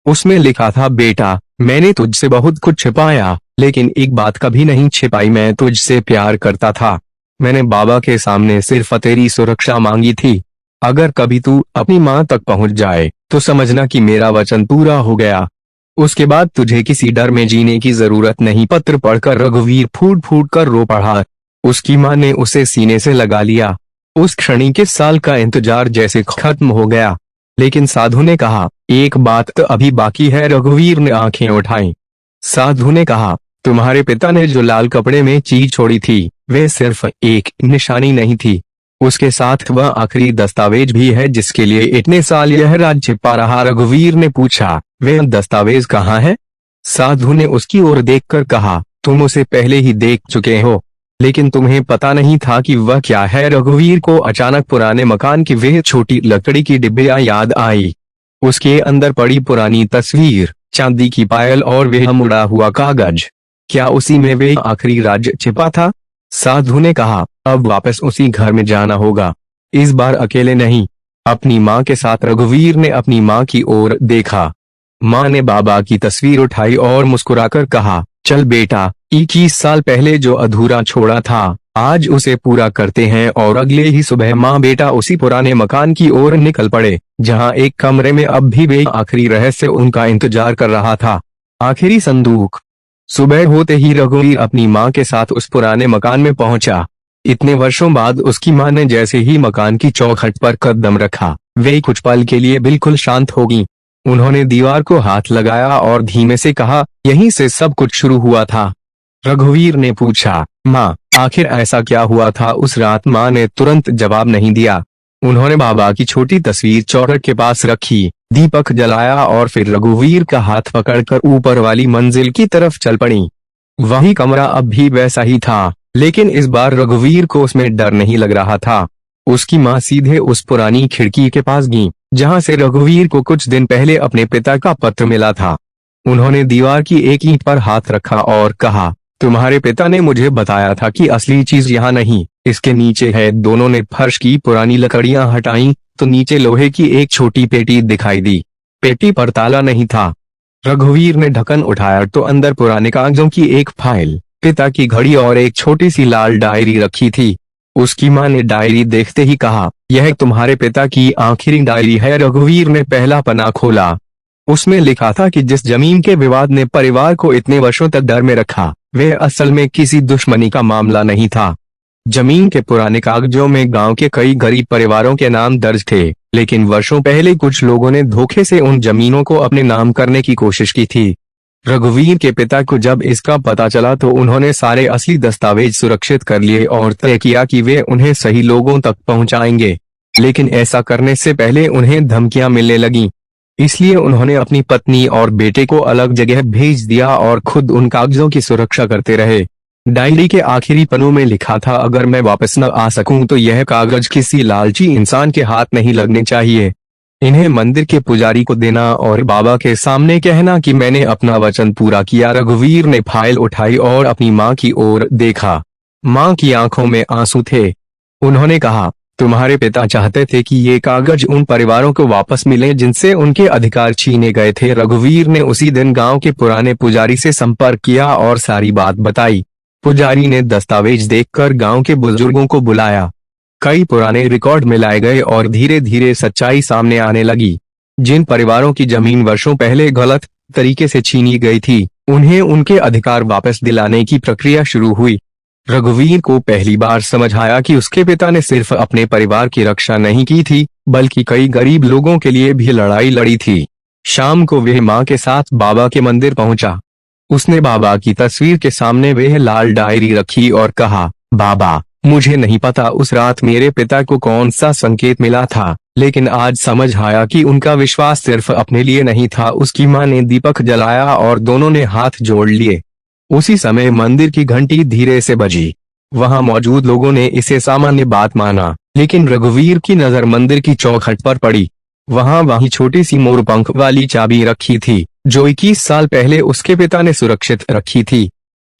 A: उसमें लिखा था, बेटा, मैंने तुझसे बहुत कुछ छिपाया, लेकिन एक बात कभी नहीं छिपाई, मैं तुझसे प्यार करता था। मैंने बाबा के सामने सिर्फ तेरी सुरक्षा मांगी थी। अगर कभी तू अपनी माँ तक पहुंच जाए तो समझना कि मेरा वचन पूरा हो गया। उसके बाद तुझे किसी डर में जीने की जरूरत नहीं। पत्र पढ़कर रघुवीर फूट फूट कर रो पड़ा। उसकी माँ ने उसे सीने से लगा लिया। उस क्षण के साल का इंतजार जैसे खत्म हो गया। लेकिन साधु ने कहा, एक बात तो अभी बाकी है। रघुवीर ने आंखें उठाई। साधु ने कहा, तुम्हारे पिता ने जो लाल कपड़े में चीज छोड़ी थी वे सिर्फ एक निशानी नहीं थी, उसके साथ वह आखिरी दस्तावेज भी है जिसके लिए इतने साल यह राज छिपा रहा। रघुवीर ने पूछा, वह दस्तावेज कहाँ है? साधु ने उसकी ओर देखकर कहा, तुम उसे पहले ही देख चुके हो, लेकिन तुम्हें पता नहीं था कि वह क्या है। रघुवीर को अचानक पुराने मकान की वह छोटी लकड़ी की डिब्बिया याद आई। उसके अंदर पड़ी पुरानी तस्वीर, चांदी की पायल और वह मुड़ा हुआ कागज। क्या उसी में वे आखिरी राज छिपा था? साधु ने कहा, अब वापस उसी घर में जाना होगा, इस बार अकेले नहीं, अपनी माँ के साथ। रघुवीर ने अपनी माँ की ओर देखा। माँ ने बाबा की तस्वीर उठाई और मुस्कुराकर कहा, चल बेटा, 21 साल पहले जो अधूरा छोड़ा था आज उसे पूरा करते हैं। और अगले ही सुबह माँ बेटा उसी पुराने मकान की ओर निकल पड़े, जहाँ एक कमरे में अब भी वे आखिरी रहस्य उनका इंतजार कर रहा था, आखिरी संदूक। सुबह होते ही रघुवीर अपनी माँ के साथ उस पुराने मकान में पहुंचा। इतने वर्षों बाद उसकी माँ ने जैसे ही मकान की चौखट पर कदम रखा, वे कुछ पल के लिए बिल्कुल शांत हो गईं। उन्होंने दीवार को हाथ लगाया और धीमे से कहा, यहीं से सब कुछ शुरू हुआ था। रघुवीर ने पूछा, माँ, आखिर ऐसा क्या हुआ था उस रात? माँ ने तुरंत जवाब नहीं दिया। उन्होंने बाबा की छोटी तस्वीर चौखट के पास रखी, दीपक जलाया और फिर रघुवीर का हाथ पकड़कर ऊपर वाली मंजिल की तरफ चल पड़ी। वही कमरा अब भी वैसा ही था, लेकिन इस बार रघुवीर को उसमें डर नहीं लग रहा था। उसकी माँ सीधे उस पुरानी खिड़की के पास गई, जहाँ से रघुवीर को कुछ दिन पहले अपने पिता का पत्र मिला था। उन्होंने दीवार की एक ईंट पर हाथ रखा और कहा, तुम्हारे पिता ने मुझे बताया था कि असली चीज यहाँ नहीं, इसके नीचे है। दोनों ने फर्श की पुरानी लकड़ियां हटाई तो नीचे लोहे की एक छोटी पेटी दिखाई दी। पेटी पर ताला नहीं था। रघुवीर ने ढक्कन उठाया तो अंदर पुराने कागजों की एक फाइल, पिता की घड़ी और एक छोटी सी लाल डायरी रखी थी। उसकी माँ ने डायरी देखते ही कहा, यह तुम्हारे पिता की आखिरी डायरी है। रघुवीर ने पहला पन्ना खोला। उसमें लिखा था कि जिस जमीन के विवाद ने परिवार को इतने वर्षों तक डर में रखा, वह असल में किसी दुश्मनी का मामला नहीं था। जमीन के पुराने कागजों में गांव के कई गरीब परिवारों के नाम दर्ज थे, लेकिन वर्षों पहले कुछ लोगों ने धोखे से उन जमीनों को अपने नाम करने की कोशिश की थी। रघुवीर के पिता को जब इसका पता चला तो उन्होंने सारे असली दस्तावेज सुरक्षित कर लिए और तय किया कि वे उन्हें सही लोगों तक पहुंचाएंगे। लेकिन ऐसा करने से पहले उन्हें धमकियां मिलने लगीं। इसलिए उन्होंने अपनी पत्नी और बेटे को अलग जगह भेज दिया और खुद उन कागजों की सुरक्षा करते रहे। डायरी के आखिरी पन्नों में लिखा था, अगर मैं वापस न आ सकूं तो यह कागज किसी लालची इंसान के हाथ नहीं लगने चाहिए। इन्हें मंदिर के पुजारी को देना और बाबा के सामने कहना कि मैंने अपना वचन पूरा किया। रघुवीर ने फाइल उठाई और अपनी माँ की ओर देखा। माँ की आंखों में आंसू थे। उन्होंने कहा, तुम्हारे पिता चाहते थे कि ये कागज उन परिवारों को वापस मिले जिनसे उनके अधिकार छीने गए थे। रघुवीर ने उसी दिन गांव के पुराने पुजारी से संपर्क किया और सारी बात बताई। पुजारी ने दस्तावेज देखकर गांव के बुजुर्गों को बुलाया। कई पुराने रिकॉर्ड मिलाए गए और धीरे धीरे सच्चाई सामने आने लगी। जिन परिवारों की जमीन वर्षों पहले गलत तरीके से छीनी गई थी, उन्हें उनके अधिकार वापस दिलाने की प्रक्रिया शुरू हुई। रघुवीर को पहली बार समझ आया कि उसके पिता ने सिर्फ अपने परिवार की रक्षा नहीं की थी, बल्कि कई गरीब लोगों के लिए भी लड़ाई लड़ी थी। शाम को वह माँ के साथ बाबा के मंदिर पहुंचा। उसने बाबा की तस्वीर के सामने वह लाल डायरी रखी और कहा, बाबा, मुझे नहीं पता उस रात मेरे पिता को कौन सा संकेत मिला था, लेकिन आज समझ आया कि उनका विश्वास सिर्फ अपने लिए नहीं था। उसकी मां ने दीपक जलाया और दोनों ने हाथ जोड़ लिए। उसी समय मंदिर की घंटी धीरे से बजी। वहां मौजूद लोगों ने इसे सामान्य बात माना, लेकिन रघुवीर की नजर मंदिर की चौखट पर पड़ी। वहीं छोटी सी मोरपंख वाली चाबी रखी थी, जो 21 साल पहले उसके पिता ने सुरक्षित रखी थी।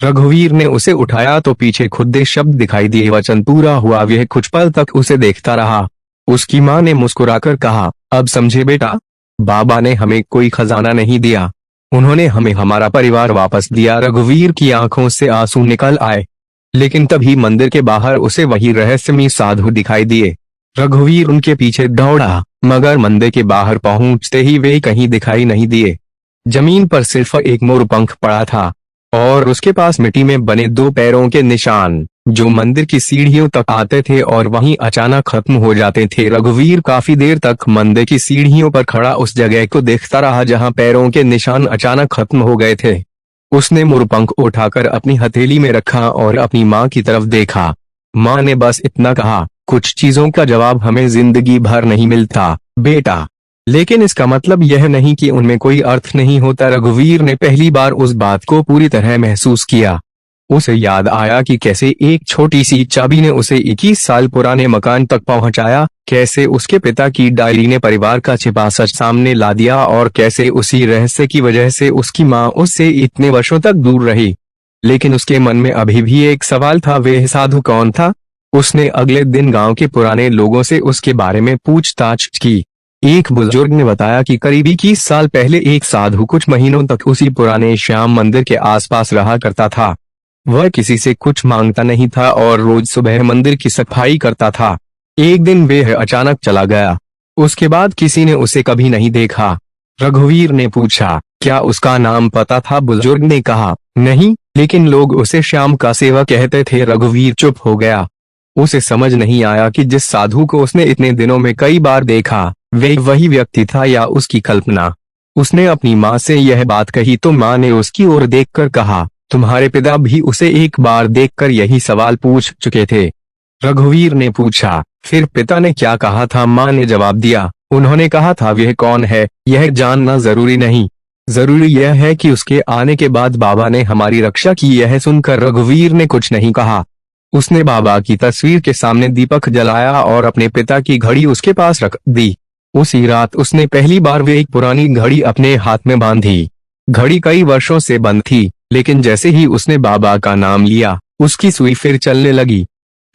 A: रघुवीर ने उसे उठाया तो पीछे खुदे शब्द दिखाई दिए। वचन पूरा हुआ। वह कुछ पल तक उसे देखता रहा। उसकी मां ने मुस्कुराकर कहा, अब समझे बेटा, बाबा ने हमें कोई खजाना नहीं दिया, उन्होंने हमें हमारा परिवार वापस दिया। रघुवीर की आंखों से आंसू निकल आए, लेकिन तभी मंदिर के बाहर उसे वही रहस्यमयी साधु दिखाई दिए। रघुवीर उनके पीछे दौड़ा, मगर मंदिर के बाहर पहुंचते ही वे कहीं दिखाई नहीं दिए। जमीन पर सिर्फ एक मोरपंख पड़ा था और उसके पास मिट्टी में बने 2 पैरों के निशान, जो मंदिर की सीढ़ियों तक आते थे और वहीं अचानक खत्म हो जाते थे। रघुवीर काफी देर तक मंदिर की सीढ़ियों पर खड़ा उस जगह को देखता रहा जहां पैरों के निशान अचानक खत्म हो गए थे। उसने मोरपंख उठाकर अपनी हथेली में रखा और अपनी मां की तरफ देखा। मां ने बस इतना कहा, कुछ चीजों का जवाब हमें जिंदगी भर नहीं मिलता बेटा, लेकिन इसका मतलब यह नहीं कि उनमें कोई अर्थ नहीं होता। रघुवीर ने पहली बार उस बात को पूरी तरह महसूस किया। उसे याद आया कि कैसे एक छोटी सी चाबी ने उसे 21 साल पुराने मकान तक पहुंचाया, कैसे उसके पिता की डायरी ने परिवार का छिपा सच सामने ला दिया और कैसे उसी रहस्य की वजह से उसकी मां उससे इतने वर्षों तक दूर रही। लेकिन उसके मन में अभी भी एक सवाल था, वह साधु कौन था? उसने अगले दिन गांव के पुराने लोगों से उसके बारे में पूछताछ की। एक बुजुर्ग ने बताया कि करीब 21 साल पहले एक साधु कुछ महीनों तक उसी पुराने श्याम मंदिर के आसपास रहा करता था। वह किसी से कुछ मांगता नहीं था और रोज सुबह मंदिर की सफाई करता था। एक दिन वह अचानक चला गया। उसके बाद किसी ने उसे कभी नहीं देखा। रघुवीर ने पूछा, क्या उसका नाम पता था? बुजुर्ग ने कहा, नहीं, लेकिन लोग उसे श्याम का सेवक कहते थे। रघुवीर चुप हो गया। उसे समझ नहीं आया कि जिस साधु को उसने इतने दिनों में कई बार देखा, वह वही व्यक्ति था या उसकी कल्पना। उसने अपनी मां से यह बात कही तो मां ने उसकी ओर देखकर कहा, तुम्हारे पिता भी उसे एक बार देखकर यही सवाल पूछ चुके थे। रघुवीर ने पूछा, फिर पिता ने क्या कहा था? मां ने जवाब दिया, उन्होंने कहा था वह कौन है यह जानना जरूरी नहीं, जरूरी यह है कि उसके आने के बाद बाबा ने हमारी रक्षा की। यह सुनकर रघुवीर ने कुछ नहीं कहा। उसने बाबा की तस्वीर के सामने दीपक जलाया और अपने पिता की घड़ी उसके पास रख दी। उसी रात उसने पहली बार वे एक पुरानी घड़ी अपने हाथ में बांधी। घड़ी कई वर्षों से बंद थी, लेकिन जैसे ही उसने बाबा का नाम लिया, उसकी सुई फिर चलने लगी।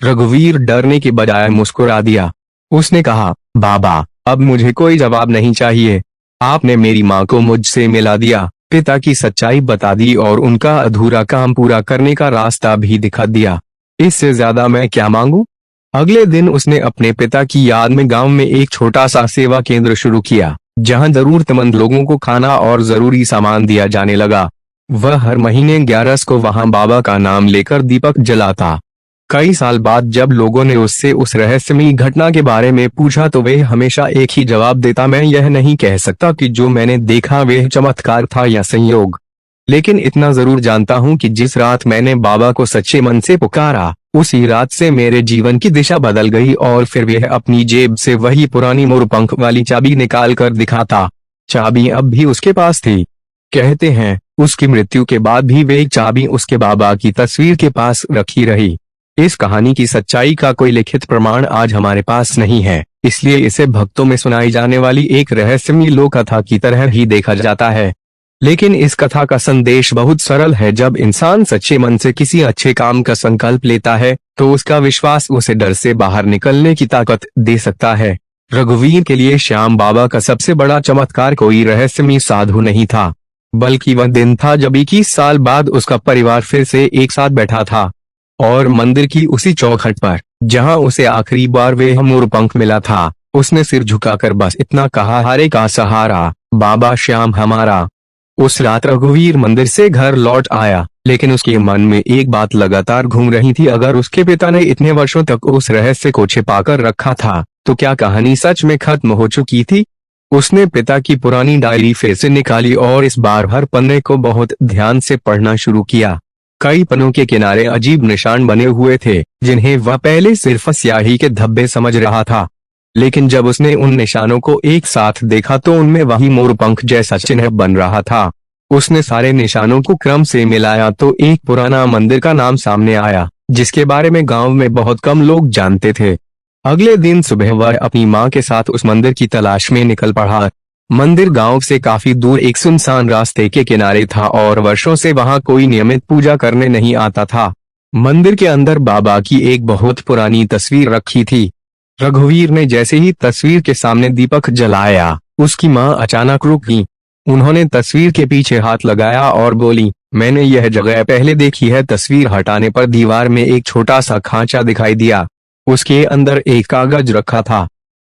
A: रघुवीर डरने के बजाय मुस्कुरा दिया। उसने कहा, बाबा, अब मुझे कोई जवाब नहीं चाहिए। आपने मेरी माँ को मुझसे मिला दिया, पिता की सच्चाई बता दी और उनका अधूरा काम पूरा करने का रास्ता भी दिखा दिया। इससे ज्यादा मैं क्या मांगू? अगले दिन उसने अपने पिता की याद में गांव में एक छोटा सा सेवा केंद्र शुरू किया, जहां जरूरतमंद लोगों को खाना और जरूरी सामान दिया जाने लगा। वह हर महीने 11 को वहां बाबा का नाम लेकर दीपक जलाता। कई साल बाद जब लोगों ने उससे उस रहस्यमयी घटना के बारे में पूछा तो वह हमेशा एक ही जवाब देता, मैं यह नहीं कह सकता कि जो मैंने देखा वह चमत्कार था या संयोग, लेकिन इतना जरूर जानता हूं कि जिस रात मैंने बाबा को सच्चे मन से पुकारा, उसी रात से मेरे जीवन की दिशा बदल गई। और फिर वह अपनी जेब से वही पुरानी मोरपंख वाली चाबी निकाल कर दिखाता। चाबी अब भी उसके पास थी। कहते हैं उसकी मृत्यु के बाद भी वे चाबी उसके बाबा की तस्वीर के पास रखी रही। इस कहानी की सच्चाई का कोई लिखित प्रमाण आज हमारे पास नहीं है, इसलिए इसे भक्तों में सुनाई जाने वाली एक रहस्यमयी लोक कथा की तरह ही देखा जाता है। लेकिन इस कथा का संदेश बहुत सरल है। जब इंसान सच्चे मन से किसी अच्छे काम का संकल्प लेता है, तो उसका विश्वास उसे डर से बाहर निकलने की ताकत दे सकता है। रघुवीर के लिए श्याम बाबा का सबसे बड़ा चमत्कार कोई रहस्यमयी साधु नहीं था, बल्कि वह दिन था जब 21 साल बाद उसका परिवार फिर से एक साथ बैठा था और मंदिर की उसी चौखट पर जहां उसे आखिरी बार वह मोरपंख मिला था, उसने सिर झुकाकर बस इतना कहा, हारे का सहारा बाबा श्याम हमारा। उस रात रघुवीर मंदिर से घर लौट आया, लेकिन उसके मन में एक बात लगातार घूम रही थी। अगर उसके पिता ने इतने वर्षों तक उस रहस्य को छिपाकर रखा था, तो क्या कहानी सच में खत्म हो चुकी थी? उसने पिता की पुरानी डायरी फिर से निकाली और इस बार हर पन्ने को बहुत ध्यान से पढ़ना शुरू किया। कई पन्नों के किनारे अजीब निशान बने हुए थे जिन्हें वह पहले सिर्फ स्याही के धब्बे समझ रहा था, लेकिन जब उसने उन निशानों को एक साथ देखा तो उनमें वही मोरपंख जैसा चिन्ह बन रहा था। उसने सारे निशानों को क्रम से मिलाया तो एक पुराना मंदिर का नाम सामने आया जिसके बारे में गांव में बहुत कम लोग जानते थे। अगले दिन सुबह वह अपनी माँ के साथ उस मंदिर की तलाश में निकल पड़ा। मंदिर गांव से काफी दूर एक सुनसान रास्ते के किनारे था और वर्षों से वहां कोई नियमित पूजा करने नहीं आता था। मंदिर के अंदर बाबा की एक बहुत पुरानी तस्वीर रखी थी। रघुवीर ने जैसे ही तस्वीर के सामने दीपक जलाया, उसकी माँ अचानक रुक गई। उन्होंने तस्वीर के पीछे हाथ लगाया और बोली, मैंने यह जगह पहले देखी है। तस्वीर हटाने पर दीवार में एक छोटा सा खांचा दिखाई दिया। उसके अंदर एक कागज रखा था।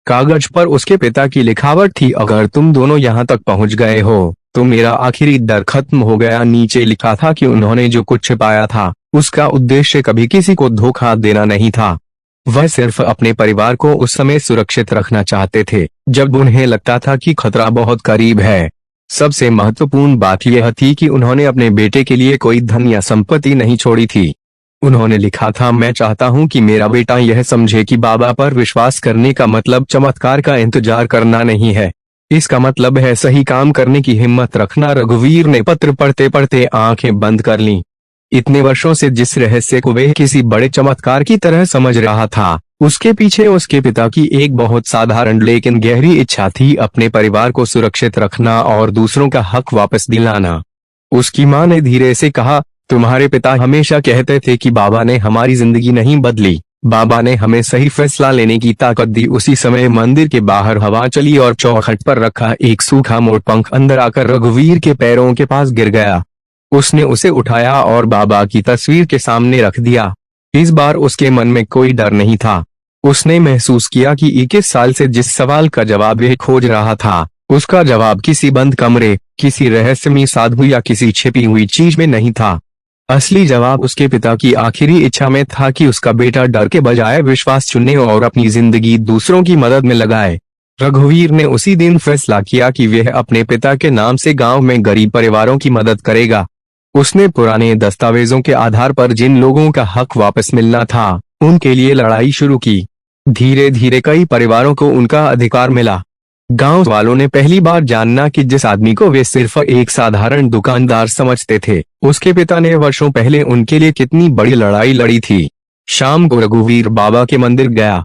A: कागज पर उसके पिता की लिखावट थी, अगर तुम दोनों यहाँ तक पहुँच गए हो तो मेरा आखिरी डर खत्म हो गया। नीचे लिखा था कि उन्होंने जो कुछ छिपाया था उसका उद्देश्य कभी किसी को धोखा देना नहीं था। वह सिर्फ अपने परिवार को उस समय सुरक्षित रखना चाहते थे जब उन्हें लगता था कि खतरा बहुत करीब है। सबसे महत्वपूर्ण बात यह थी कि उन्होंने अपने बेटे के लिए कोई धन या संपत्ति नहीं छोड़ी थी। उन्होंने लिखा था, मैं चाहता हूं कि मेरा बेटा यह समझे कि बाबा पर विश्वास करने का मतलब चमत्कार का इंतजार करना नहीं है, इसका मतलब है सही काम करने की हिम्मत रखना। रघुवीर ने पत्र पढ़ते पढ़ते आंखें बंद कर लीं। इतने वर्षों से जिस रहस्य को वह किसी बड़े चमत्कार की तरह समझ रहा था, उसके पीछे उसके पिता की एक बहुत साधारण लेकिन गहरी इच्छा थी, अपने परिवार को सुरक्षित रखना और दूसरों का हक वापस दिलाना। उसकी माँ ने धीरे से कहा, तुम्हारे पिता हमेशा कहते थे कि बाबा ने हमारी जिंदगी नहीं बदली, बाबा ने हमें सही फैसला लेने की ताकत दी। उसी समय मंदिर के बाहर हवा चली और चौखट पर रखा एक सूखा मोरपंख अंदर आकर रघुवीर के पैरों के पास गिर गया। उसने उसे उठाया और बाबा की तस्वीर के सामने रख दिया। इस बार उसके मन में कोई डर नहीं था। उसने महसूस किया कि 21 साल से जिस सवाल का जवाब वह खोज रहा था, उसका जवाब किसी बंद कमरे, किसी रहस्यमयी साधु या किसी छिपी हुई चीज में नहीं था। असली जवाब उसके पिता की आखिरी इच्छा में था कि उसका बेटा डर के बजाय विश्वास चुने और अपनी जिंदगी दूसरों की मदद में लगाए। रघुवीर ने उसी दिन फैसला किया कि वह अपने पिता के नाम से गांव में गरीब परिवारों की मदद करेगा। उसने पुराने दस्तावेजों के आधार पर जिन लोगों का हक वापस मिलना था, उनके लिए लड़ाई शुरू की। धीरे धीरे कई परिवारों को उनका अधिकार मिला। गांव वालों ने पहली बार जानना कि जिस आदमी को वे सिर्फ एक साधारण दुकानदार समझते थे, उसके पिता ने वर्षों पहले उनके लिए कितनी बड़ी लड़ाई लड़ी थी। शाम को रघुवीर बाबा के मंदिर गया।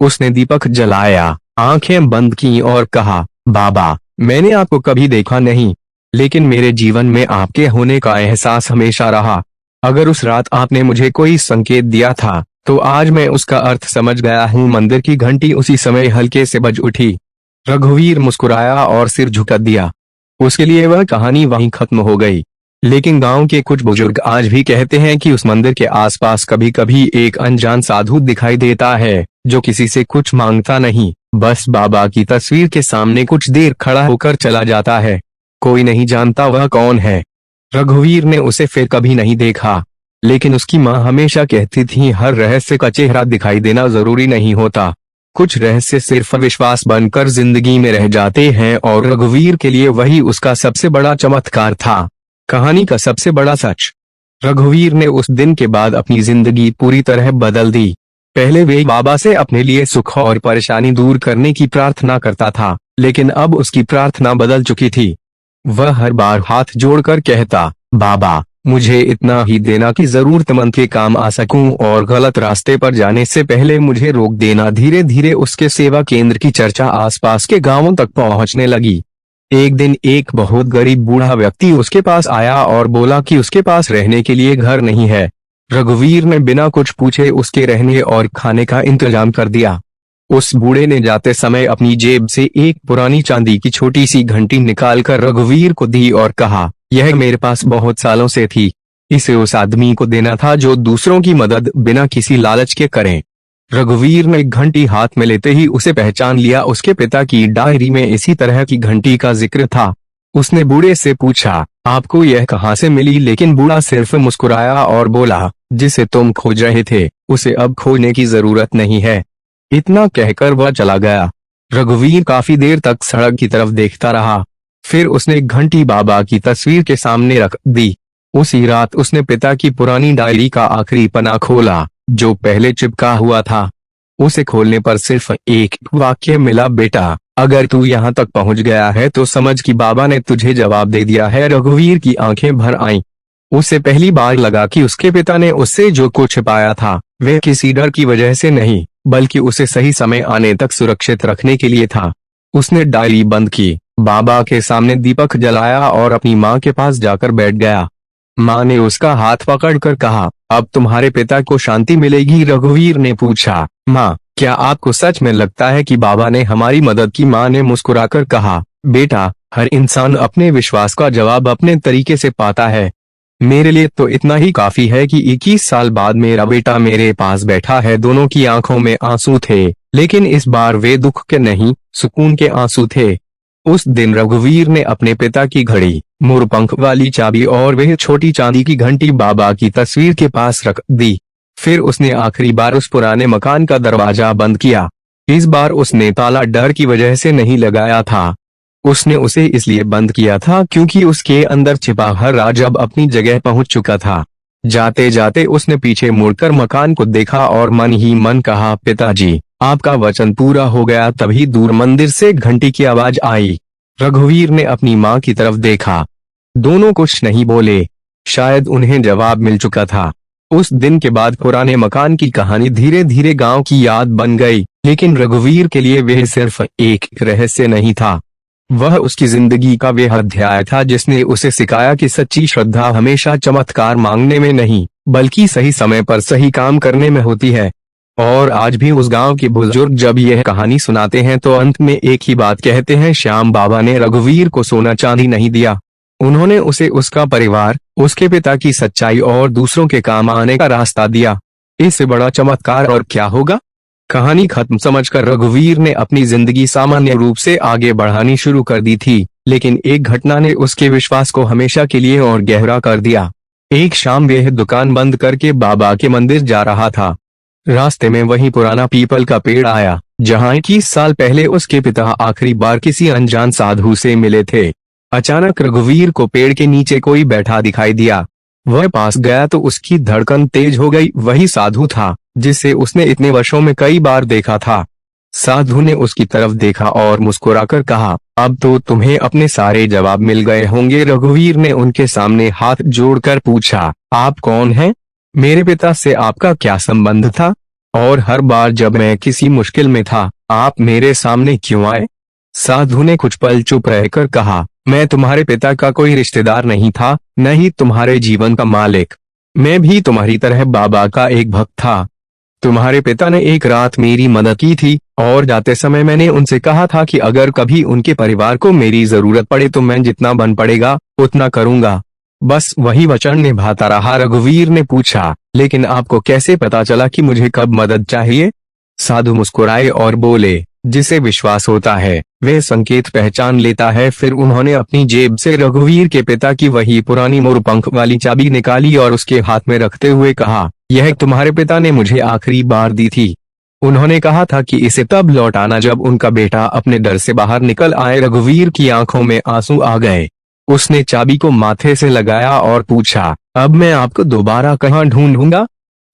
A: उसने दीपक जलाया, आंखें बंद की और कहा, बाबा, मैंने आपको कभी देखा नहीं, लेकिन मेरे जीवन में आपके होने का एहसास हमेशा रहा। अगर उस रात आपने मुझे कोई संकेत दिया था तो आज मैं उसका अर्थ समझ गया हूँ। मंदिर की घंटी उसी समय हल्के से बज उठी। रघुवीर मुस्कुराया और सिर झुका दिया। उसके लिए वह कहानी वहीं खत्म हो गई। लेकिन गांव के कुछ बुजुर्ग आज भी कहते हैं कि उस मंदिर के आसपास कभी कभी एक अनजान साधु दिखाई देता है जो किसी से कुछ मांगता नहीं, बस बाबा की तस्वीर के सामने कुछ देर खड़ा होकर चला जाता है। कोई नहीं जानता वह कौन है। रघुवीर ने उसे फिर कभी नहीं देखा, लेकिन उसकी माँ हमेशा कहती थी, हर रहस्य का चेहरा दिखाई देना जरूरी नहीं होता। कुछ रहस्य सिर्फ विश्वास बनकर जिंदगी में रह जाते हैं और रघुवीर के लिए वही उसका सबसे बड़ा चमत्कार था, कहानी का सबसे बड़ा सच। रघुवीर ने उस दिन के बाद अपनी जिंदगी पूरी तरह बदल दी। पहले वे बाबा से अपने लिए सुख और परेशानी दूर करने की प्रार्थना करता था, लेकिन अब उसकी प्रार्थना बदल चुकी थी। वह हर बार हाथ जोड़कर कहता, बाबा, मुझे इतना ही देना कि जरूरतमंद के काम आ सकूं और गलत रास्ते पर जाने से पहले मुझे रोक देना। धीरे धीरे उसके सेवा केंद्र की चर्चा आसपास के गांवों तक पहुंचने लगी। एक दिन एक बहुत गरीब बूढ़ा व्यक्ति उसके पास आया और बोला कि उसके पास रहने के लिए घर नहीं है। रघुवीर ने बिना कुछ पूछे उसके रहने और खाने का इंतजाम कर दिया। उस बूढ़े ने जाते समय अपनी जेब से एक पुरानी चांदी की छोटी सी घंटी निकालकर रघुवीर को दी और कहा, यह मेरे पास बहुत सालों से थी, इसे उस आदमी को देना था जो दूसरों की मदद बिना किसी लालच के करे। रघुवीर ने घंटी हाथ में लेते ही उसे पहचान लिया। उसके पिता की डायरी में इसी तरह की घंटी का जिक्र था। उसने बूढ़े से पूछा, आपको यह कहाँ से मिली? लेकिन बूढ़ा सिर्फ मुस्कुराया और बोला, जिसे तुम खोज रहे थे उसे अब खोजने की जरूरत नहीं है। इतना कहकर वह चला गया। रघुवीर काफी देर तक सड़क की तरफ देखता रहा। फिर उसने घंटी बाबा की तस्वीर के सामने रख दी। उसी रात उसने पिता की पुरानी डायरी का आखिरी पन्ना खोला, जो पहले चिपका हुआ था। उसे खोलने पर सिर्फ एक वाक्य मिला, बेटा अगर तू यहाँ तक पहुँच गया है तो समझ कि बाबा ने तुझे जवाब दे दिया है। रघुवीर की आंखें भर आईं। उसे पहली बार लगा कि उसके पिता ने उससे जो कुछ छिपाया था वह किसी डर की वजह से नहीं, बल्कि उसे सही समय आने तक सुरक्षित रखने के लिए था। उसने डायरी बंद की, बाबा के सामने दीपक जलाया और अपनी माँ के पास जाकर बैठ गया। माँ ने उसका हाथ पकड़कर कहा, अब तुम्हारे पिता को शांति मिलेगी। रघुवीर ने पूछा, माँ क्या आपको सच में लगता है कि बाबा ने हमारी मदद की? माँ ने मुस्कुराकर कहा, बेटा हर इंसान अपने विश्वास का जवाब अपने तरीके से पाता है। मेरे लिए तो इतना ही काफी है कि 21 साल बाद मेरा बेटा मेरे पास बैठा है। दोनों की आंखों में आंसू थे, लेकिन इस बार वे दुख के नहीं, सुकून के आंसू थे। उस दिन रघुवीर ने अपने पिता की घड़ी, मोरपंख वाली चाबी और वह छोटी चांदी की घंटी बाबा की तस्वीर के पास रख दी। फिर उसने आखिरी बार उस पुराने मकान का दरवाजा बंद किया। इस बार उसने ताला डर की वजह से नहीं लगाया था। उसने उसे इसलिए बंद किया था क्योंकि उसके अंदर छिपा हर राज अब अपनी जगह पहुंच चुका था। जाते जाते उसने पीछे मुड़कर मकान को देखा और मन ही मन कहा, पिताजी आपका वचन पूरा हो गया। तभी दूर मंदिर से घंटी की आवाज आई। रघुवीर ने अपनी माँ की तरफ देखा। दोनों कुछ नहीं बोले, शायद उन्हें जवाब मिल चुका था। उस दिन के बाद पुराने मकान की कहानी धीरे धीरे गांव की याद बन गई, लेकिन रघुवीर के लिए वह सिर्फ एक रहस्य नहीं था, वह उसकी जिंदगी का वह अध्याय था जिसने उसे सिखाया कि सच्ची श्रद्धा हमेशा चमत्कार मांगने में नहीं, बल्कि सही समय पर सही काम करने में होती है। और आज भी उस गांव के बुजुर्ग जब यह कहानी सुनाते हैं तो अंत में एक ही बात कहते हैं, श्याम बाबा ने रघुवीर को सोना चांदी नहीं दिया, उन्होंने उसे उसका परिवार, उसके पिता की सच्चाई और दूसरों के काम आने का रास्ता दिया। इससे बड़ा चमत्कार और क्या होगा? कहानी खत्म समझकर रघुवीर ने अपनी जिंदगी सामान्य रूप से आगे बढ़ानी शुरू कर दी थी, लेकिन एक घटना ने उसके विश्वास को हमेशा के लिए और गहरा कर दिया। एक शाम वह दुकान बंद करके बाबा के मंदिर जा रहा था। रास्ते में वही पुराना पीपल का पेड़ आया, जहाँ 21 साल पहले उसके पिता आखिरी बार किसी अनजान साधु से मिले थे। अचानक रघुवीर को पेड़ के नीचे कोई बैठा दिखाई दिया। वह पास गया तो उसकी धड़कन तेज हो गई। वही साधु था जिसे उसने इतने वर्षों में कई बार देखा था। साधु ने उसकी तरफ देखा और मुस्कुराकर कहा, अब तो तुम्हें अपने सारे जवाब मिल गए होंगे। रघुवीर ने उनके सामने हाथ जोड़कर पूछा, आप कौन हैं? मेरे पिता से आपका क्या संबंध था? और हर बार जब मैं किसी मुश्किल में था, आप मेरे सामने क्यों आए? साधु ने कुछ पल चुप रहकर कहा, मैं तुम्हारे पिता का कोई रिश्तेदार नहीं था, न ही तुम्हारे जीवन का मालिक। मैं भी तुम्हारी तरह बाबा का एक भक्त था। तुम्हारे पिता ने एक रात मेरी मदद की थी और जाते समय मैंने उनसे कहा था कि अगर कभी उनके परिवार को मेरी जरूरत पड़े तो मैं जितना बन पड़ेगा उतना करूंगा। बस वही वचन निभाता रहा। रघुवीर ने पूछा, लेकिन आपको कैसे पता चला कि मुझे कब मदद चाहिए? साधु मुस्कुराए और बोले, जिसे विश्वास होता है वह संकेत पहचान लेता है। फिर उन्होंने अपनी जेब से रघुवीर के पिता की वही पुरानी मोरपंख वाली चाबी निकाली और उसके हाथ में रखते हुए कहा, यह तुम्हारे पिता ने मुझे आखिरी बार दी थी। उन्होंने कहा था कि इसे तब लौटाना जब उनका बेटा अपने डर से बाहर निकल आए। रघुवीर की आंखों में आंसू आ गए। उसने चाबी को माथे से लगाया और पूछा, अब मैं आपको दोबारा कहाँ ढूंढूंगा?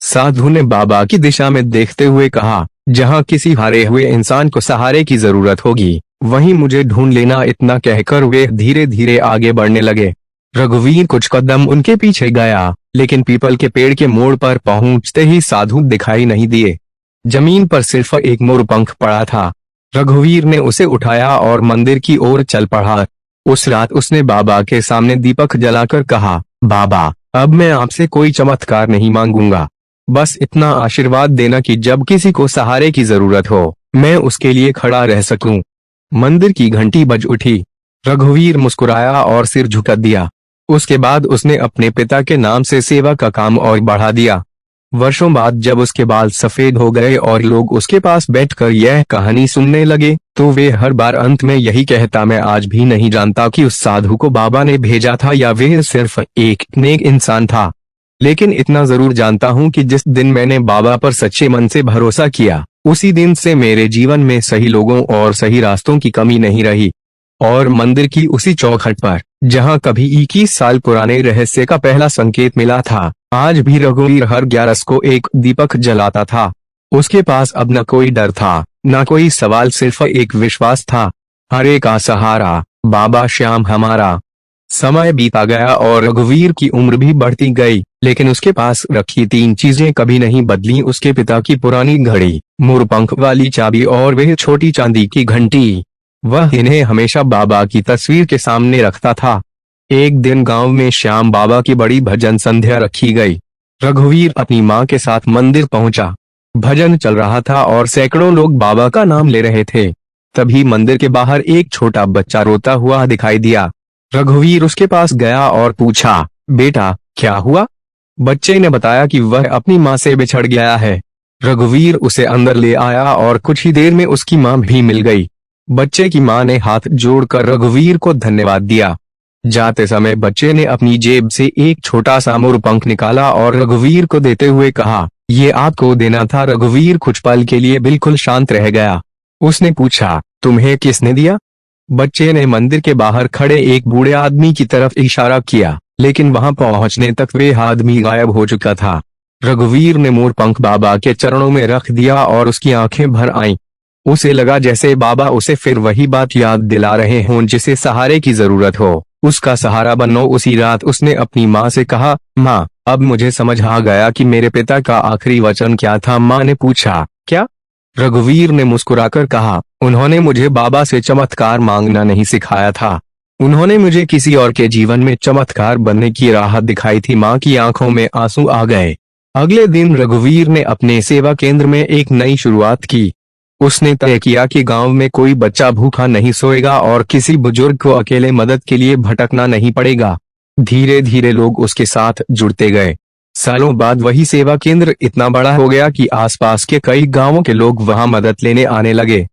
A: साधु ने बाबा की दिशा में देखते हुए कहा, जहाँ किसी हारे हुए इंसान को सहारे की जरूरत होगी वहीं मुझे ढूंढ लेना। इतना कहकर वे धीरे धीरे आगे बढ़ने लगे। रघुवीर कुछ कदम उनके पीछे गया, लेकिन पीपल के पेड़ के मोड़ पर पहुंचते ही साधु दिखाई नहीं दिए। जमीन पर सिर्फ एक मोरपंख पड़ा था। रघुवीर ने उसे उठाया और मंदिर की ओर चल पड़ा। उस रात उसने बाबा के सामने दीपक जलाकर कहा, बाबा अब मैं आपसे कोई चमत्कार नहीं मांगूंगा, बस इतना आशीर्वाद देना कि जब किसी को सहारे की जरूरत हो मैं उसके लिए खड़ा रह सकूं। मंदिर की घंटी बज उठी। रघुवीर मुस्कुराया और सिर झुका दिया। उसके बाद उसने अपने पिता के नाम से सेवा का काम और बढ़ा दिया। वर्षों बाद जब उसके बाल सफेद हो गए और लोग उसके पास बैठकर यह कहानी सुनने लगे तो वे हर बार अंत में यही कहता, मैं आज भी नहीं जानता कि उस साधु को बाबा ने भेजा था या वह सिर्फ एक नेक इंसान था, लेकिन इतना जरूर जानता हूँ कि जिस दिन मैंने बाबा पर सच्चे मन से भरोसा किया उसी दिन से मेरे जीवन में सही लोगों और सही रास्तों की कमी नहीं रही। और मंदिर की उसी चौखट पर, जहां कभी 21 साल पुराने रहस्य का पहला संकेत मिला था, आज भी रघुवीर हर 11 को एक दीपक जलाता था। उसके पास अब न कोई डर था, न कोई सवाल, सिर्फ एक विश्वास था, हरे का सहारा, बाबा श्याम हमारा। समय बीता गया और रघुवीर की उम्र भी बढ़ती गई, लेकिन उसके पास रखी 3 चीजें कभी नहीं बदली। उसके पिता की पुरानी घड़ी, मोरपंख वाली चाबी और वह छोटी चांदी की घंटी। वह इन्हें हमेशा बाबा की तस्वीर के सामने रखता था। एक दिन गांव में श्याम बाबा की बड़ी भजन संध्या रखी गई। रघुवीर अपनी माँ के साथ मंदिर पहुंचा। भजन चल रहा था और सैकड़ों लोग बाबा का नाम ले रहे थे। तभी मंदिर के बाहर एक छोटा बच्चा रोता हुआ दिखाई दिया। रघुवीर उसके पास गया और पूछा, बेटा क्या हुआ? बच्चे ने बताया कि वह अपनी माँ से बिछड़ गया है। रघुवीर उसे अंदर ले आया और कुछ ही देर में उसकी माँ भी मिल गई। बच्चे की माँ ने हाथ जोड़कर रघुवीर को धन्यवाद दिया। जाते समय बच्चे ने अपनी जेब से एक छोटा सा मोरपंख निकाला और रघुवीर को देते हुए कहा, ये आपको देना था। रघुवीर कुछ पल के लिए बिल्कुल शांत रह गया। उसने पूछा, तुम्हें किसने दिया? बच्चे ने मंदिर के बाहर खड़े एक बूढ़े आदमी की तरफ इशारा किया, लेकिन वहां पहुंचने तक वे आदमी गायब हो चुका था। रघुवीर ने मोरपंख बाबा के चरणों में रख दिया और उसकी आंखें भर आईं। उसे लगा जैसे बाबा उसे फिर वही बात याद दिला रहे हों जिसे सहारे की जरूरत हो। उसका सहारा बनो। उसी रात उसने अपनी माँ से कहा, माँ अब मुझे समझ आ गया कि मेरे पिता का आखिरी वचन क्या था। माँ ने पूछा, क्या? रघुवीर ने मुस्कुराकर कहा, उन्होंने मुझे बाबा से चमत्कार मांगना नहीं सिखाया था, उन्होंने मुझे किसी और के जीवन में चमत्कार बनने की राह दिखाई थी। माँ की आंखों में आंसू आ गए। अगले दिन रघुवीर ने अपने सेवा केंद्र में एक नई शुरुआत की। उसने तय किया कि गांव में कोई बच्चा भूखा नहीं सोएगा और किसी बुजुर्ग को अकेले मदद के लिए भटकना नहीं पड़ेगा। धीरे धीरे लोग उसके साथ जुड़ते गए। सालों बाद वही सेवा केंद्र इतना बड़ा हो गया कि आसपास के कई गांवों के लोग वहां मदद लेने आने लगे।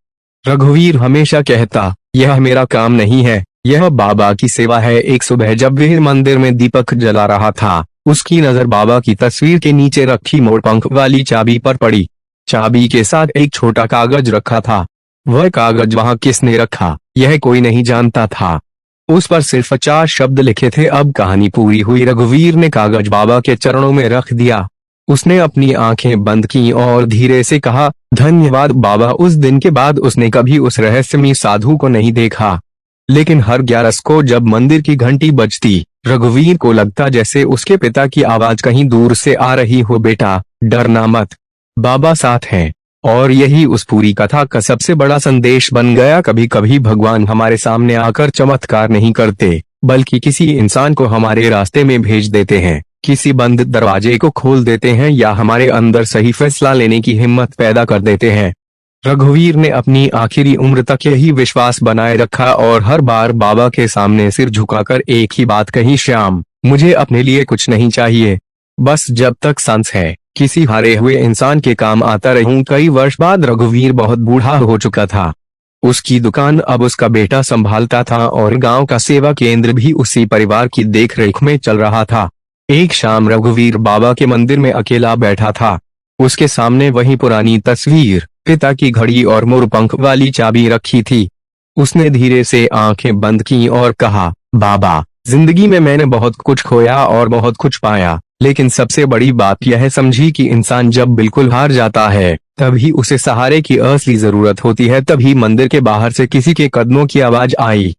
A: रघुवीर हमेशा कहता, यह मेरा काम नहीं है, यह बाबा की सेवा है। एक सुबह जब वह मंदिर में दीपक जला रहा था, उसकी नजर बाबा की तस्वीर के नीचे रखी मोरपंख वाली चाबी पर पड़ी। चाबी के साथ एक छोटा कागज रखा था। वह कागज वहां किसने रखा, यह कोई नहीं जानता था। उस पर सिर्फ 4 शब्द लिखे थे। अब कहानी पूरी हुई। रघुवीर ने कागज बाबा के चरणों में रख दिया। उसने अपनी आंखें बंद की और धीरे से कहा, धन्यवाद बाबा। उस दिन के बाद उसने कभी उस रहस्यमयी साधु को नहीं देखा, लेकिन हर 11 को जब मंदिर की घंटी बजती, रघुवीर को लगता जैसे उसके पिता की आवाज कहीं दूर से आ रही हो, बेटा डरना मत, बाबा साथ हैं। और यही उस पूरी कथा का सबसे बड़ा संदेश बन गया। कभी कभी भगवान हमारे सामने आकर चमत्कार नहीं करते, बल्कि किसी इंसान को हमारे रास्ते में भेज देते हैं, किसी बंद दरवाजे को खोल देते हैं या हमारे अंदर सही फैसला लेने की हिम्मत पैदा कर देते हैं। रघुवीर ने अपनी आखिरी उम्र तक यही विश्वास बनाए रखा और हर बार बाबा के सामने सिर झुकाकर एक ही बात कही, श्याम मुझे अपने लिए कुछ नहीं चाहिए, बस जब तक सांस है किसी हारे हुए इंसान के काम आता रहूं। कई वर्ष बाद रघुवीर बहुत बूढ़ा हो चुका था। उसकी दुकान अब उसका बेटा संभालता था और गांव का सेवा केंद्र भी उसी परिवार की देखरेख में चल रहा था। एक शाम रघुवीर बाबा के मंदिर में अकेला बैठा था। उसके सामने वही पुरानी तस्वीर, पिता की घड़ी और मोरपंख वाली चाबी रखी थी। उसने धीरे से आंखें बंद की और कहा, बाबा जिंदगी में मैंने बहुत कुछ खोया और बहुत कुछ पाया, लेकिन सबसे बड़ी बात यह समझी कि इंसान जब बिल्कुल हार जाता है तभी उसे सहारे की असली जरूरत होती है। तभी मंदिर के बाहर से किसी के कदमों की आवाज आई।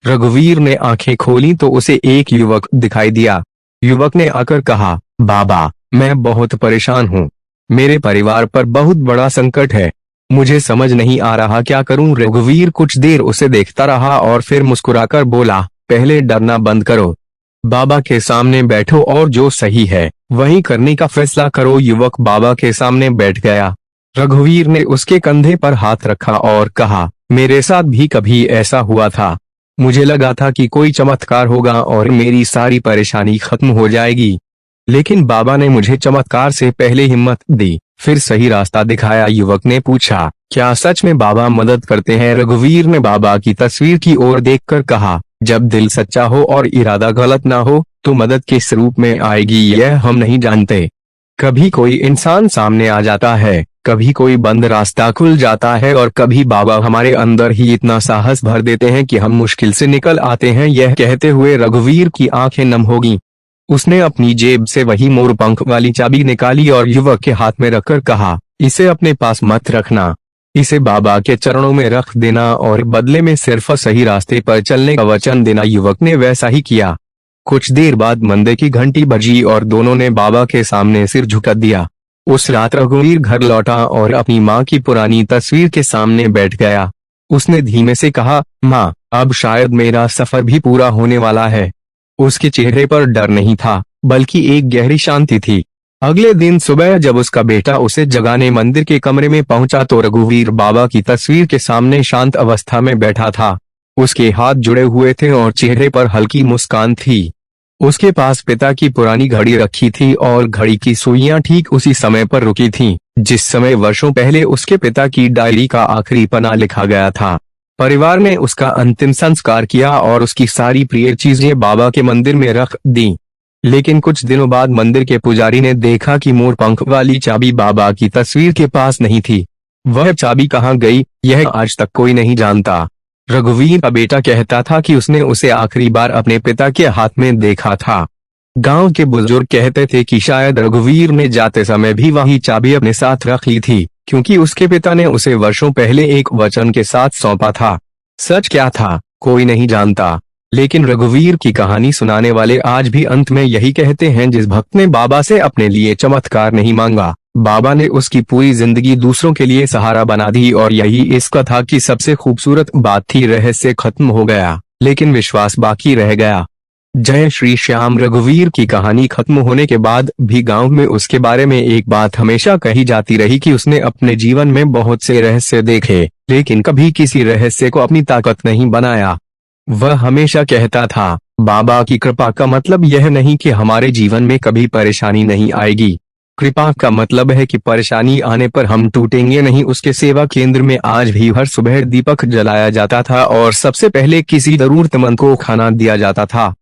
A: रघुवीर ने आंखें खोली तो उसे एक युवक दिखाई दिया। युवक ने आकर कहा, बाबा मैं बहुत परेशान हूँ, मेरे परिवार पर बहुत बड़ा संकट है, मुझे समझ नहीं आ रहा क्या करूं। रघुवीर कुछ देर उसे देखता रहा और फिर मुस्कुराकर बोला, पहले डरना बंद करो, बाबा के सामने बैठो और जो सही है वही करने का फैसला करो। युवक बाबा के सामने बैठ गया। रघुवीर ने उसके कंधे पर हाथ रखा और कहा, मेरे साथ भी कभी ऐसा हुआ था, मुझे लगा था कि कोई चमत्कार होगा और मेरी सारी परेशानी खत्म हो जाएगी, लेकिन बाबा ने मुझे चमत्कार से पहले हिम्मत दी, फिर सही रास्ता दिखाया। युवक ने पूछा, क्या सच में बाबा मदद करते हैं? रघुवीर ने बाबा की तस्वीर की ओर देखकर कहा, जब दिल सच्चा हो और इरादा गलत ना हो तो मदद किस रूप में आएगी यह हम नहीं जानते, कभी कोई इंसान सामने आ जाता है, कभी कोई बंद रास्ता खुल जाता है और कभी बाबा हमारे अंदर ही इतना साहस भर देते हैं कि हम मुश्किल से निकल आते हैं। यह कहते हुए रघुवीर की आंखें नम हो गईं। उसने अपनी जेब से वही मोरपंख वाली चाबी निकाली और युवक के हाथ में रखकर कहा, इसे अपने पास मत रखना, इसे बाबा के चरणों में रख देना और बदले में सिर्फ सही रास्ते पर चलने का वचन देना। युवक ने वैसा ही किया। कुछ देर बाद मंदिर की घंटी बजी और दोनों ने बाबा के सामने सिर झुका दिया। उस रात रघुवीर घर लौटा और अपनी माँ की पुरानी तस्वीर के सामने बैठ गया। उसने धीमे से कहा, माँ, अब शायद मेरा सफर भी पूरा होने वाला है। उसके चेहरे पर डर नहीं था, बल्कि एक गहरी शांति थी। अगले दिन सुबह जब उसका बेटा उसे जगाने मंदिर के कमरे में पहुंचा तो रघुवीर बाबा की तस्वीर के सामने शांत अवस्था में बैठा था। उसके हाथ जुड़े हुए थे और चेहरे पर हल्की मुस्कान थी। उसके पास पिता की पुरानी घड़ी रखी थी और घड़ी की सुइयां ठीक उसी समय पर रुकी थीं, जिस समय वर्षों पहले उसके पिता की डायरी का आखिरी पन्ना लिखा गया था। परिवार ने उसका अंतिम संस्कार किया और उसकी सारी प्रिय चीजें बाबा के मंदिर में रख दी। लेकिन कुछ दिनों बाद मंदिर के पुजारी ने देखा कि मोरपंख वाली चाबी बाबा की तस्वीर के पास नहीं थी। वह चाबी कहाँ गई, यह आज तक कोई नहीं जानता। रघुवीर का बेटा कहता था कि उसने उसे आखिरी बार अपने पिता के हाथ में देखा था। गांव के बुजुर्ग कहते थे कि शायद रघुवीर ने जाते समय भी वही चाबी अपने साथ रख ली थी, क्योंकि उसके पिता ने उसे वर्षों पहले एक वचन के साथ सौंपा था। सच क्या था, कोई नहीं जानता, लेकिन रघुवीर की कहानी सुनाने वाले आज भी अंत में यही कहते हैं, जिस भक्त ने बाबा से अपने लिए चमत्कार नहीं मांगा, बाबा ने उसकी पूरी जिंदगी दूसरों के लिए सहारा बना दी। और यही इस कथा की सबसे खूबसूरत बात थी। रहस्य खत्म हो गया, लेकिन विश्वास बाकी रह गया। जय श्री श्याम। रघुवीर की कहानी खत्म होने के बाद भी गांव में उसके बारे में एक बात हमेशा कही जाती रही कि उसने अपने जीवन में बहुत से रहस्य देखे, लेकिन कभी किसी रहस्य को अपनी ताकत नहीं बनाया। वह हमेशा कहता था, बाबा की कृपा का मतलब यह नहीं कि हमारे जीवन में कभी परेशानी नहीं आएगी। कृपा का मतलब है कि परेशानी आने पर हम टूटेंगे नहीं। उसके सेवा केंद्र में आज भी हर सुबह दीपक जलाया जाता था और सबसे पहले किसी जरूरतमंद को खाना दिया जाता था।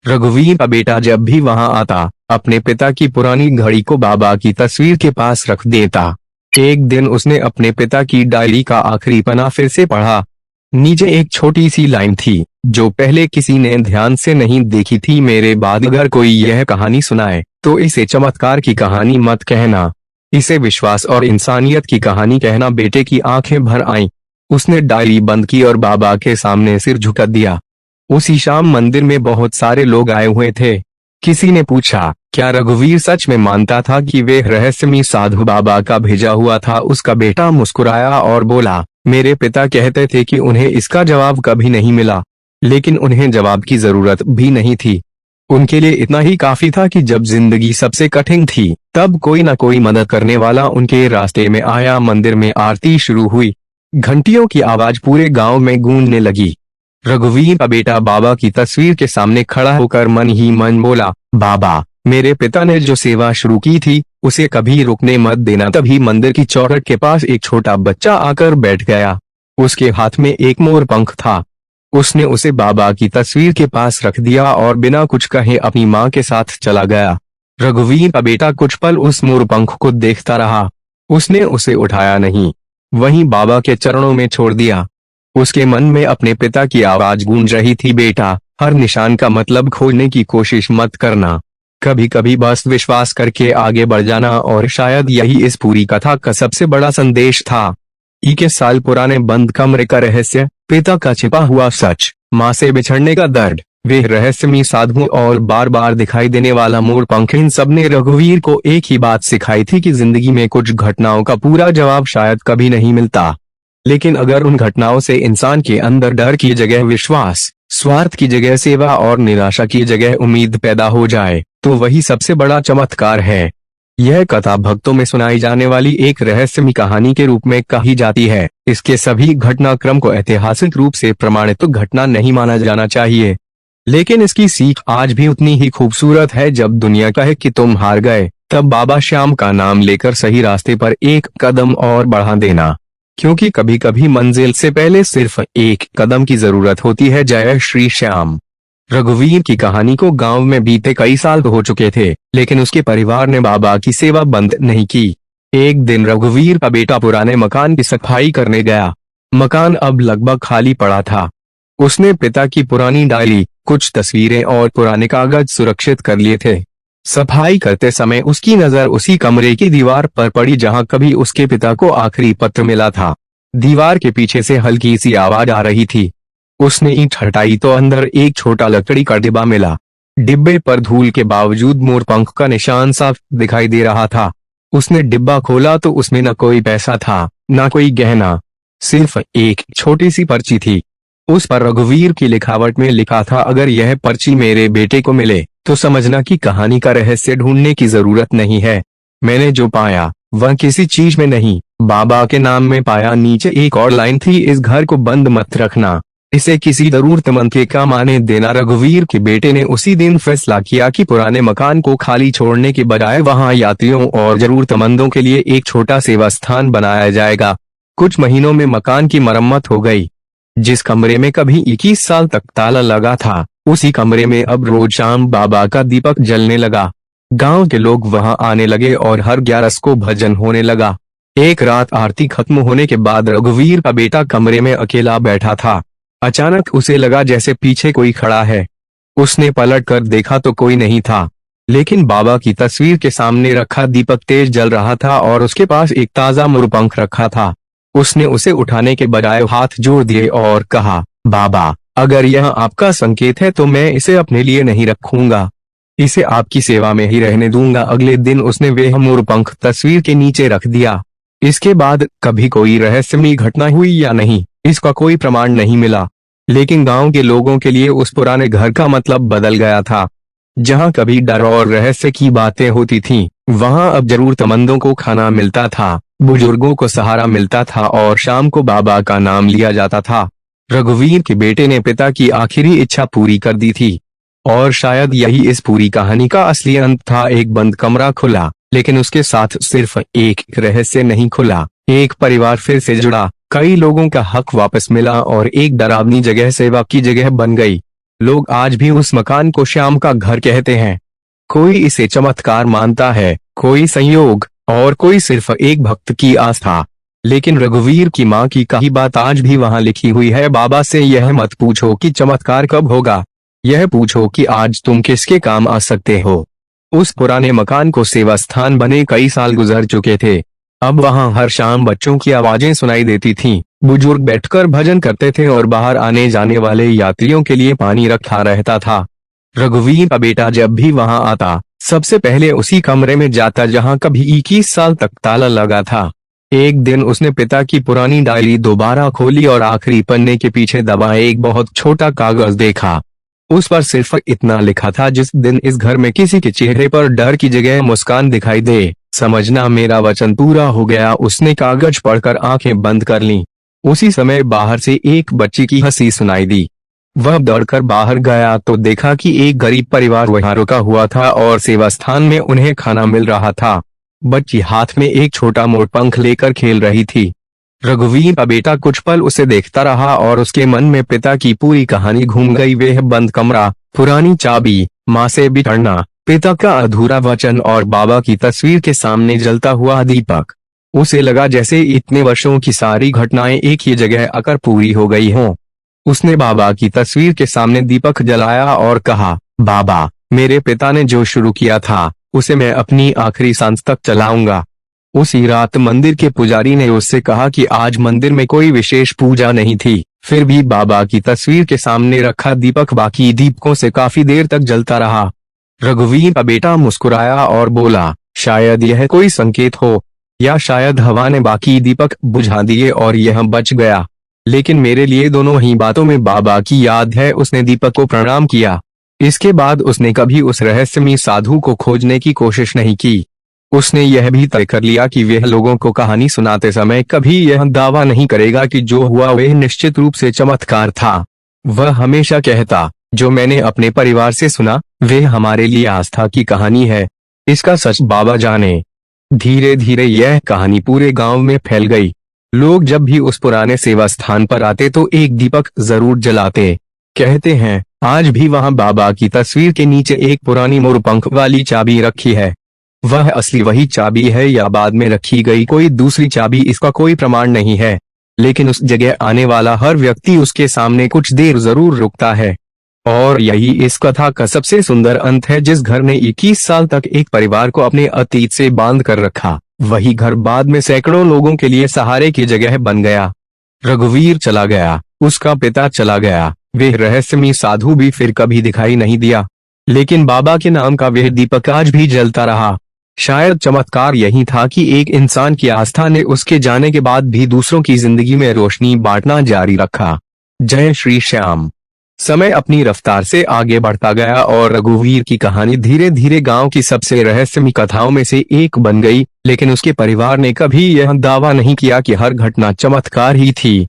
A: रघुवीर का बेटा जब भी वहां आता, अपने पिता की पुरानी घड़ी को बाबा की तस्वीर के पास रख देता। एक दिन उसने अपने पिता की डायरी का आखिरी पन्ना फिर से पढ़ा। नीचे एक छोटी सी लाइन थी, जो पहले किसी ने ध्यान से नहीं देखी थी, मेरे बाद अगर कोई यह कहानी सुनाए तो इसे चमत्कार की कहानी मत कहना, इसे विश्वास और इंसानियत की कहानी कहना। बेटे की आंखें भर आईं। उसने डायरी बंद की और बाबा के सामने सिर झुका दिया। उसी शाम मंदिर में बहुत सारे लोग आए हुए थे। किसी ने पूछा, क्या रघुवीर सच में मानता था कि वे रहस्यमयी साधु बाबा का भेजा हुआ था? उसका बेटा मुस्कुराया और बोला, मेरे पिता कहते थे कि उन्हें इसका जवाब कभी नहीं मिला, लेकिन उन्हें जवाब की जरूरत भी नहीं थी। उनके लिए इतना ही काफी था कि जब जिंदगी सबसे कठिन थी, तब कोई न कोई मदद करने वाला उनके रास्ते में आया। मंदिर में आरती शुरू हुई। घंटियों की आवाज पूरे गांव में गूंजने लगी। रघुवीर का बेटा बाबा की तस्वीर के सामने खड़ा होकर मन ही मन बोला, बाबा, मेरे पिता ने जो सेवा शुरू की थी उसे कभी रुकने मत देना। तभी मंदिर की चौखट के पास एक छोटा बच्चा आकर बैठ गया। उसके हाथ में एक मोर पंख था। उसने उसे बाबा की तस्वीर के पास रख दिया और बिना कुछ कहे अपनी माँ के साथ चला गया। रघुवीर का बेटा कुछ पल उस मोर पंख को देखता रहा। उसने उसे उठाया नहीं, वहीं बाबा के चरणों में छोड़ दिया। उसके मन में अपने पिता की आवाज गूंज रही थी, बेटा, हर निशान का मतलब खोजने की कोशिश मत करना, कभी कभी बस विश्वास करके आगे बढ़ जाना। और शायद यही इस पूरी कथा का सबसे बड़ा संदेश था। 21 साल पुराने बंद कमरे का रहस्य, पिता का छिपा हुआ सच, माँ से बिछड़ने का दर्द, वे रहस्यमयी साधु और बार बार दिखाई देने वाला मोर पंख, इन सब ने रघुवीर को एक ही बात सिखाई थी कि जिंदगी में कुछ घटनाओं का पूरा जवाब शायद कभी नहीं मिलता, लेकिन अगर उन घटनाओं से इंसान के अंदर डर की जगह विश्वास, स्वार्थ की जगह सेवा और निराशा की जगह उम्मीद पैदा हो जाए, तो वही सबसे बड़ा चमत्कार है। यह कथा भक्तों में सुनाई जाने वाली एक रहस्यमयी कहानी के रूप में कही जाती है। इसके सभी घटनाक्रम को ऐतिहासिक रूप से प्रमाणित घटना नहीं माना जाना चाहिए, लेकिन इसकी सीख आज भी उतनी ही खूबसूरत है। जब दुनिया कहे कि तुम हार गए, तब बाबा श्याम का नाम लेकर सही रास्ते पर एक कदम और बढ़ा देना, क्योंकि कभी कभी मंजिल से पहले सिर्फ एक कदम की जरूरत होती है। जय श्री श्याम। रघुवीर की कहानी को गांव में बीते कई साल हो चुके थे, लेकिन उसके परिवार ने बाबा की सेवा बंद नहीं की। एक दिन रघुवीर का बेटा पुराने मकान की सफाई करने गया। मकान अब लगभग खाली पड़ा था। उसने पिता की पुरानी डायरी, कुछ तस्वीरें और पुराने कागज सुरक्षित कर लिए थे। सफाई करते समय उसकी नजर उसी कमरे की दीवार पर पड़ी जहां कभी उसके पिता को आखिरी पत्र मिला था। दीवार के पीछे से हल्की सी आवाज आ रही थी। उसने ईंट हटाई तो अंदर एक छोटा लकड़ी का डिब्बा मिला। डिब्बे पर धूल के बावजूद मोरपंख का निशान साफ दिखाई दे रहा था। उसने डिब्बा खोला तो उसमें न कोई पैसा था, न कोई गहना, सिर्फ एक छोटी सी पर्ची थी। उस पर रघुवीर की लिखावट में लिखा था, अगर यह पर्ची मेरे बेटे को मिले तो समझना कि कहानी का रहस्य ढूंढने की जरूरत नहीं है। मैंने जो पाया वह किसी चीज में नहीं, बाबा के नाम में पाया। नीचे एक और लाइन थी, इस घर को बंद मत रखना, इसे किसी जरूरतमंद के काम आने देना। रघुवीर के बेटे ने उसी दिन फैसला किया कि पुराने मकान को खाली छोड़ने के बजाय वहां यात्रियों और जरूरतमंदों के लिए एक छोटा सेवा स्थान बनाया जाएगा। कुछ महीनों में मकान की मरम्मत हो गई। जिस कमरे में कभी 21 साल तक ताला लगा था, उसी कमरे में अब रोज शाम बाबा का दीपक जलने लगा। गांव के लोग वहां आने लगे और हर 11 को भजन होने लगा। एक रात आरती खत्म होने के बाद रघुवीर का बेटा कमरे में अकेला बैठा था। अचानक उसे लगा जैसे पीछे कोई खड़ा है। उसने पलट कर देखा तो कोई नहीं था, लेकिन बाबा की तस्वीर के सामने रखा दीपक तेज जल रहा था और उसके पास एक ताजा मोरपंख रखा था। उसने उसे उठाने के बजाय हाथ जोड़ दिए और कहा, बाबा, अगर यह आपका संकेत है तो मैं इसे अपने लिए नहीं रखूंगा, इसे आपकी सेवा में ही रहने दूंगा। अगले दिन उसने वह मोरपंख तस्वीर के नीचे रख दिया। इसके बाद कभी कोई रहस्यमयी घटना हुई या नहीं, इसका कोई प्रमाण नहीं मिला, लेकिन गांव के लोगों के लिए उस पुराने घर का मतलब बदल गया था। जहां कभी डर और रहस्य की बातें होती थीं, वहां अब जरूरतमंदों को खाना मिलता था, बुजुर्गों को सहारा मिलता था और शाम को बाबा का नाम लिया जाता था। रघुवीर के बेटे ने पिता की आखिरी इच्छा पूरी कर दी थी, और शायद यही इस पूरी कहानी का असली अंत था। एक बंद कमरा खुला, लेकिन उसके साथ सिर्फ एक रहस्य नहीं खुला। एक परिवार फिर से जुड़ा, कई लोगों का हक वापस मिला और एक डरावनी जगह सेवा की जगह बन गई। लोग आज भी उस मकान को श्याम का घर कहते हैं। कोई इसे चमत्कार मानता है, कोई संयोग, और कोई सिर्फ एक भक्त की आस्था। लेकिन रघुवीर की माँ की कही बात आज भी वहां लिखी हुई है। बाबा से यह मत पूछो कि चमत्कार कब होगा, यह पूछो कि आज तुम किसके काम आ सकते हो। उस पुराने मकान को सेवा स्थान बने कई साल गुजर चुके थे। अब वहां हर शाम बच्चों की आवाजें सुनाई देती थीं, बुजुर्ग बैठकर भजन करते थे और बाहर आने जाने वाले यात्रियों के लिए पानी रखा रहता था। रघुवीर का बेटा जब भी वहां आता, सबसे पहले उसी कमरे में जाता जहां कभी 21 साल तक ताला लगा था। एक दिन उसने पिता की पुरानी डायरी दोबारा खोली और आखिरी पन्ने के पीछे दबा एक बहुत छोटा कागज देखा। उस पर सिर्फ इतना लिखा था, जिस दिन इस घर में किसी के चेहरे पर डर की जगह मुस्कान दिखाई दे, समझना मेरा वचन पूरा हो गया। उसने कागज पढ़कर आंखें बंद कर लीं। उसी समय बाहर से एक बच्ची की हंसी सुनाई दी। वह दौड़कर बाहर गया तो देखा कि एक गरीब परिवार वहां रुका हुआ था और सेवा स्थान में उन्हें खाना मिल रहा था। बच्ची हाथ में एक छोटा मोरपंख लेकर खेल रही थी। रघुवीर का बेटा कुछ पल उसे देखता रहा और उसके मन में पिता की पूरी कहानी घूम गई। वह बंद कमरा, पुरानी चाबी, माँ से बिछड़ना, पिता का अधूरा वचन और बाबा की तस्वीर के सामने जलता हुआ दीपक। उसे लगा जैसे इतने वर्षों की सारी घटनाएं एक ही जगह आकर पूरी हो गई हों। उसने बाबा की तस्वीर के सामने दीपक जलाया और कहा, बाबा, मेरे पिता ने जो शुरू किया था उसे मैं अपनी आखिरी सांस तक चलाऊंगा। उसी रात मंदिर के पुजारी ने उससे कहा कि आज मंदिर में कोई विशेष पूजा नहीं थी, फिर भी बाबा की तस्वीर के सामने रखा दीपक बाकी दीपकों से काफी देर तक जलता रहा। रघुवीर का बेटा मुस्कुराया और बोला, शायद यह कोई संकेत हो, या शायद हवा ने बाकी दीपक बुझा दिए और यह बच गया। लेकिन मेरे लिए दोनों ही बातों में बाबा की याद है। उसने दीपक को प्रणाम किया। इसके बाद उसने कभी उस रहस्यमयी साधु को खोजने की कोशिश नहीं की। उसने यह भी तय कर लिया कि वह लोगों को कहानी सुनाते समय कभी यह दावा नहीं करेगा कि जो हुआ वह निश्चित रूप से चमत्कार था। वह हमेशा कहता, जो मैंने अपने परिवार से सुना वह हमारे लिए आस्था की कहानी है, इसका सच बाबा जाने। धीरे धीरे यह कहानी पूरे गांव में फैल गई। लोग जब भी उस पुराने सेवा स्थान पर आते तो एक दीपक जरूर जलाते। कहते हैं, आज भी वहां बाबा की तस्वीर के नीचे एक पुरानी मोरपंख वाली चाबी रखी है। वह असली वही चाबी है या बाद में रखी गई कोई दूसरी चाबी, इसका कोई प्रमाण नहीं है, लेकिन उस जगह आने वाला हर व्यक्ति उसके सामने कुछ देर जरूर रुकता है। और यही इस कथा का सबसे सुंदर अंत है। जिस घर ने 21 साल तक एक परिवार को अपने अतीत से बांध कर रखा, वही घर बाद में सैकड़ों लोगों के लिए सहारे की जगह बन गया। रघुवीर चला गया, उसका पिता चला गया, वे रहस्यमयी साधु भी फिर कभी दिखाई नहीं दिया, लेकिन बाबा के नाम का वह दीपक आज भी जलता रहा। शायद चमत्कार यही था कि एक इंसान की आस्था ने उसके जाने के बाद भी दूसरों की जिंदगी में रोशनी बांटना जारी रखा। जय श्री श्याम। समय अपनी रफ्तार से आगे बढ़ता गया और रघुवीर की कहानी धीरे धीरे गांव की सबसे रहस्यमयी कथाओं में से एक बन गई। लेकिन उसके परिवार ने कभी यह दावा नहीं किया कि हर घटना चमत्कार ही थी।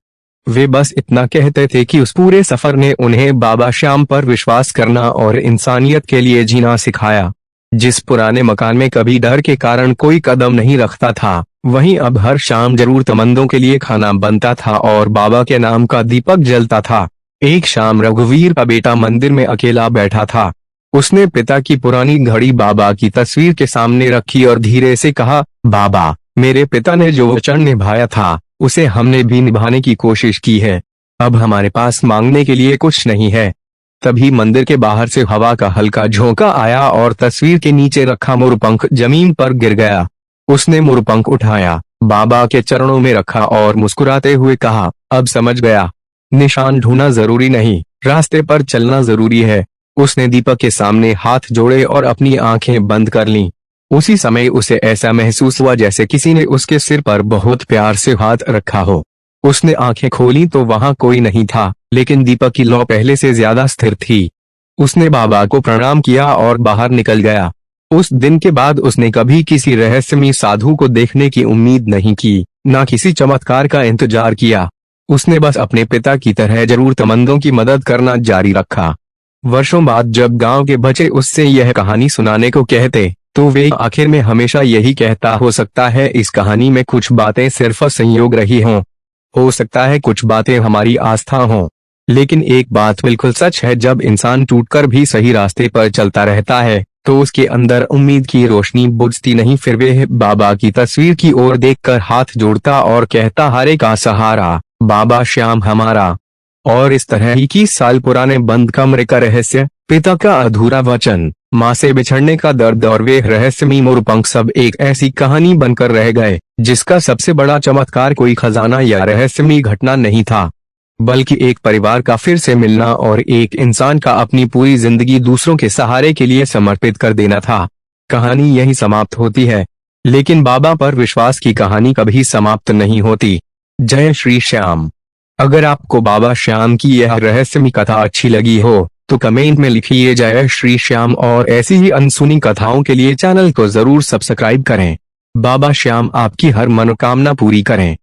A: वे बस इतना कहते थे कि उस पूरे सफर ने उन्हें बाबा श्याम पर विश्वास करना और इंसानियत के लिए जीना सिखाया। जिस पुराने मकान में कभी डर के कारण कोई कदम नहीं रखता था, वहीं अब हर शाम जरूरतमंदों के लिए खाना बनता था और बाबा के नाम का दीपक जलता था। एक शाम रघुवीर का बेटा मंदिर में अकेला बैठा था। उसने पिता की पुरानी घड़ी बाबा की तस्वीर के सामने रखी और धीरे से कहा, बाबा, मेरे पिता ने जो वचन निभाया था उसे हमने भी निभाने की कोशिश की है। अब हमारे पास मांगने के लिए कुछ नहीं है। तभी मंदिर के बाहर से हवा का हल्का झोंका आया और तस्वीर के नीचे रखा मोरपंख जमीन पर गिर गया। उसने मोरपंख उठाया, बाबा के चरणों में रखा और मुस्कुराते हुए कहा, अब समझ गया, निशान ढूंढना जरूरी नहीं, रास्ते पर चलना जरूरी है। उसने दीपक के सामने हाथ जोड़े और अपनी आंखें बंद कर लीं। उसी समय उसे ऐसा महसूस हुआ जैसे किसी ने उसके सिर पर बहुत प्यार से हाथ रखा हो। उसने आंखें खोली तो वहां कोई नहीं था, लेकिन दीपक की लौ पहले से ज्यादा स्थिर थी। उसने बाबा को प्रणाम किया और बाहर निकल गया। उस दिन के बाद उसने कभी किसी रहस्यमयी साधु को देखने की उम्मीद नहीं की, न किसी चमत्कार का इंतजार किया। उसने बस अपने पिता की तरह जरूरतमंदों की मदद करना जारी रखा। वर्षों बाद जब गांव के बच्चे उससे यह कहानी सुनाने को कहते, तो वे आखिर में हमेशा यही कहता, हो सकता है इस कहानी में कुछ बातें सिर्फ संयोग रही हों, हो सकता है कुछ बातें हमारी आस्था हों, लेकिन एक बात बिल्कुल सच है, जब इंसान टूटकर भी सही रास्ते पर चलता रहता है तो उसके अंदर उम्मीद की रोशनी बुझती नहीं। फिर वे बाबा की तस्वीर की ओर देखकर हाथ जोड़ता और कहता, हरे का सहारा, बाबा श्याम हमारा। और इस तरह 21 साल पुराने बंद कमरे का रहस्य, पिता का अधूरा वचन, माँ से बिछड़ने का दर्द और वे रहस्यमयी मोरपंख सब एक ऐसी कहानी बनकर रह गए जिसका सबसे बड़ा चमत्कार कोई खजाना या रहस्यमयी घटना नहीं था, बल्कि एक परिवार का फिर से मिलना और एक इंसान का अपनी पूरी जिंदगी दूसरों के सहारे के लिए समर्पित कर देना था। कहानी यही समाप्त होती है, लेकिन बाबा पर विश्वास की कहानी कभी समाप्त नहीं होती। जय श्री श्याम। अगर आपको बाबा श्याम की यह रहस्यमयी कथा अच्छी लगी हो तो कमेंट में लिखिए जय श्री श्याम, और ऐसी ही अनसुनी कथाओं के लिए चैनल को जरूर सब्सक्राइब करें। बाबा श्याम आपकी हर मनोकामना पूरी करें।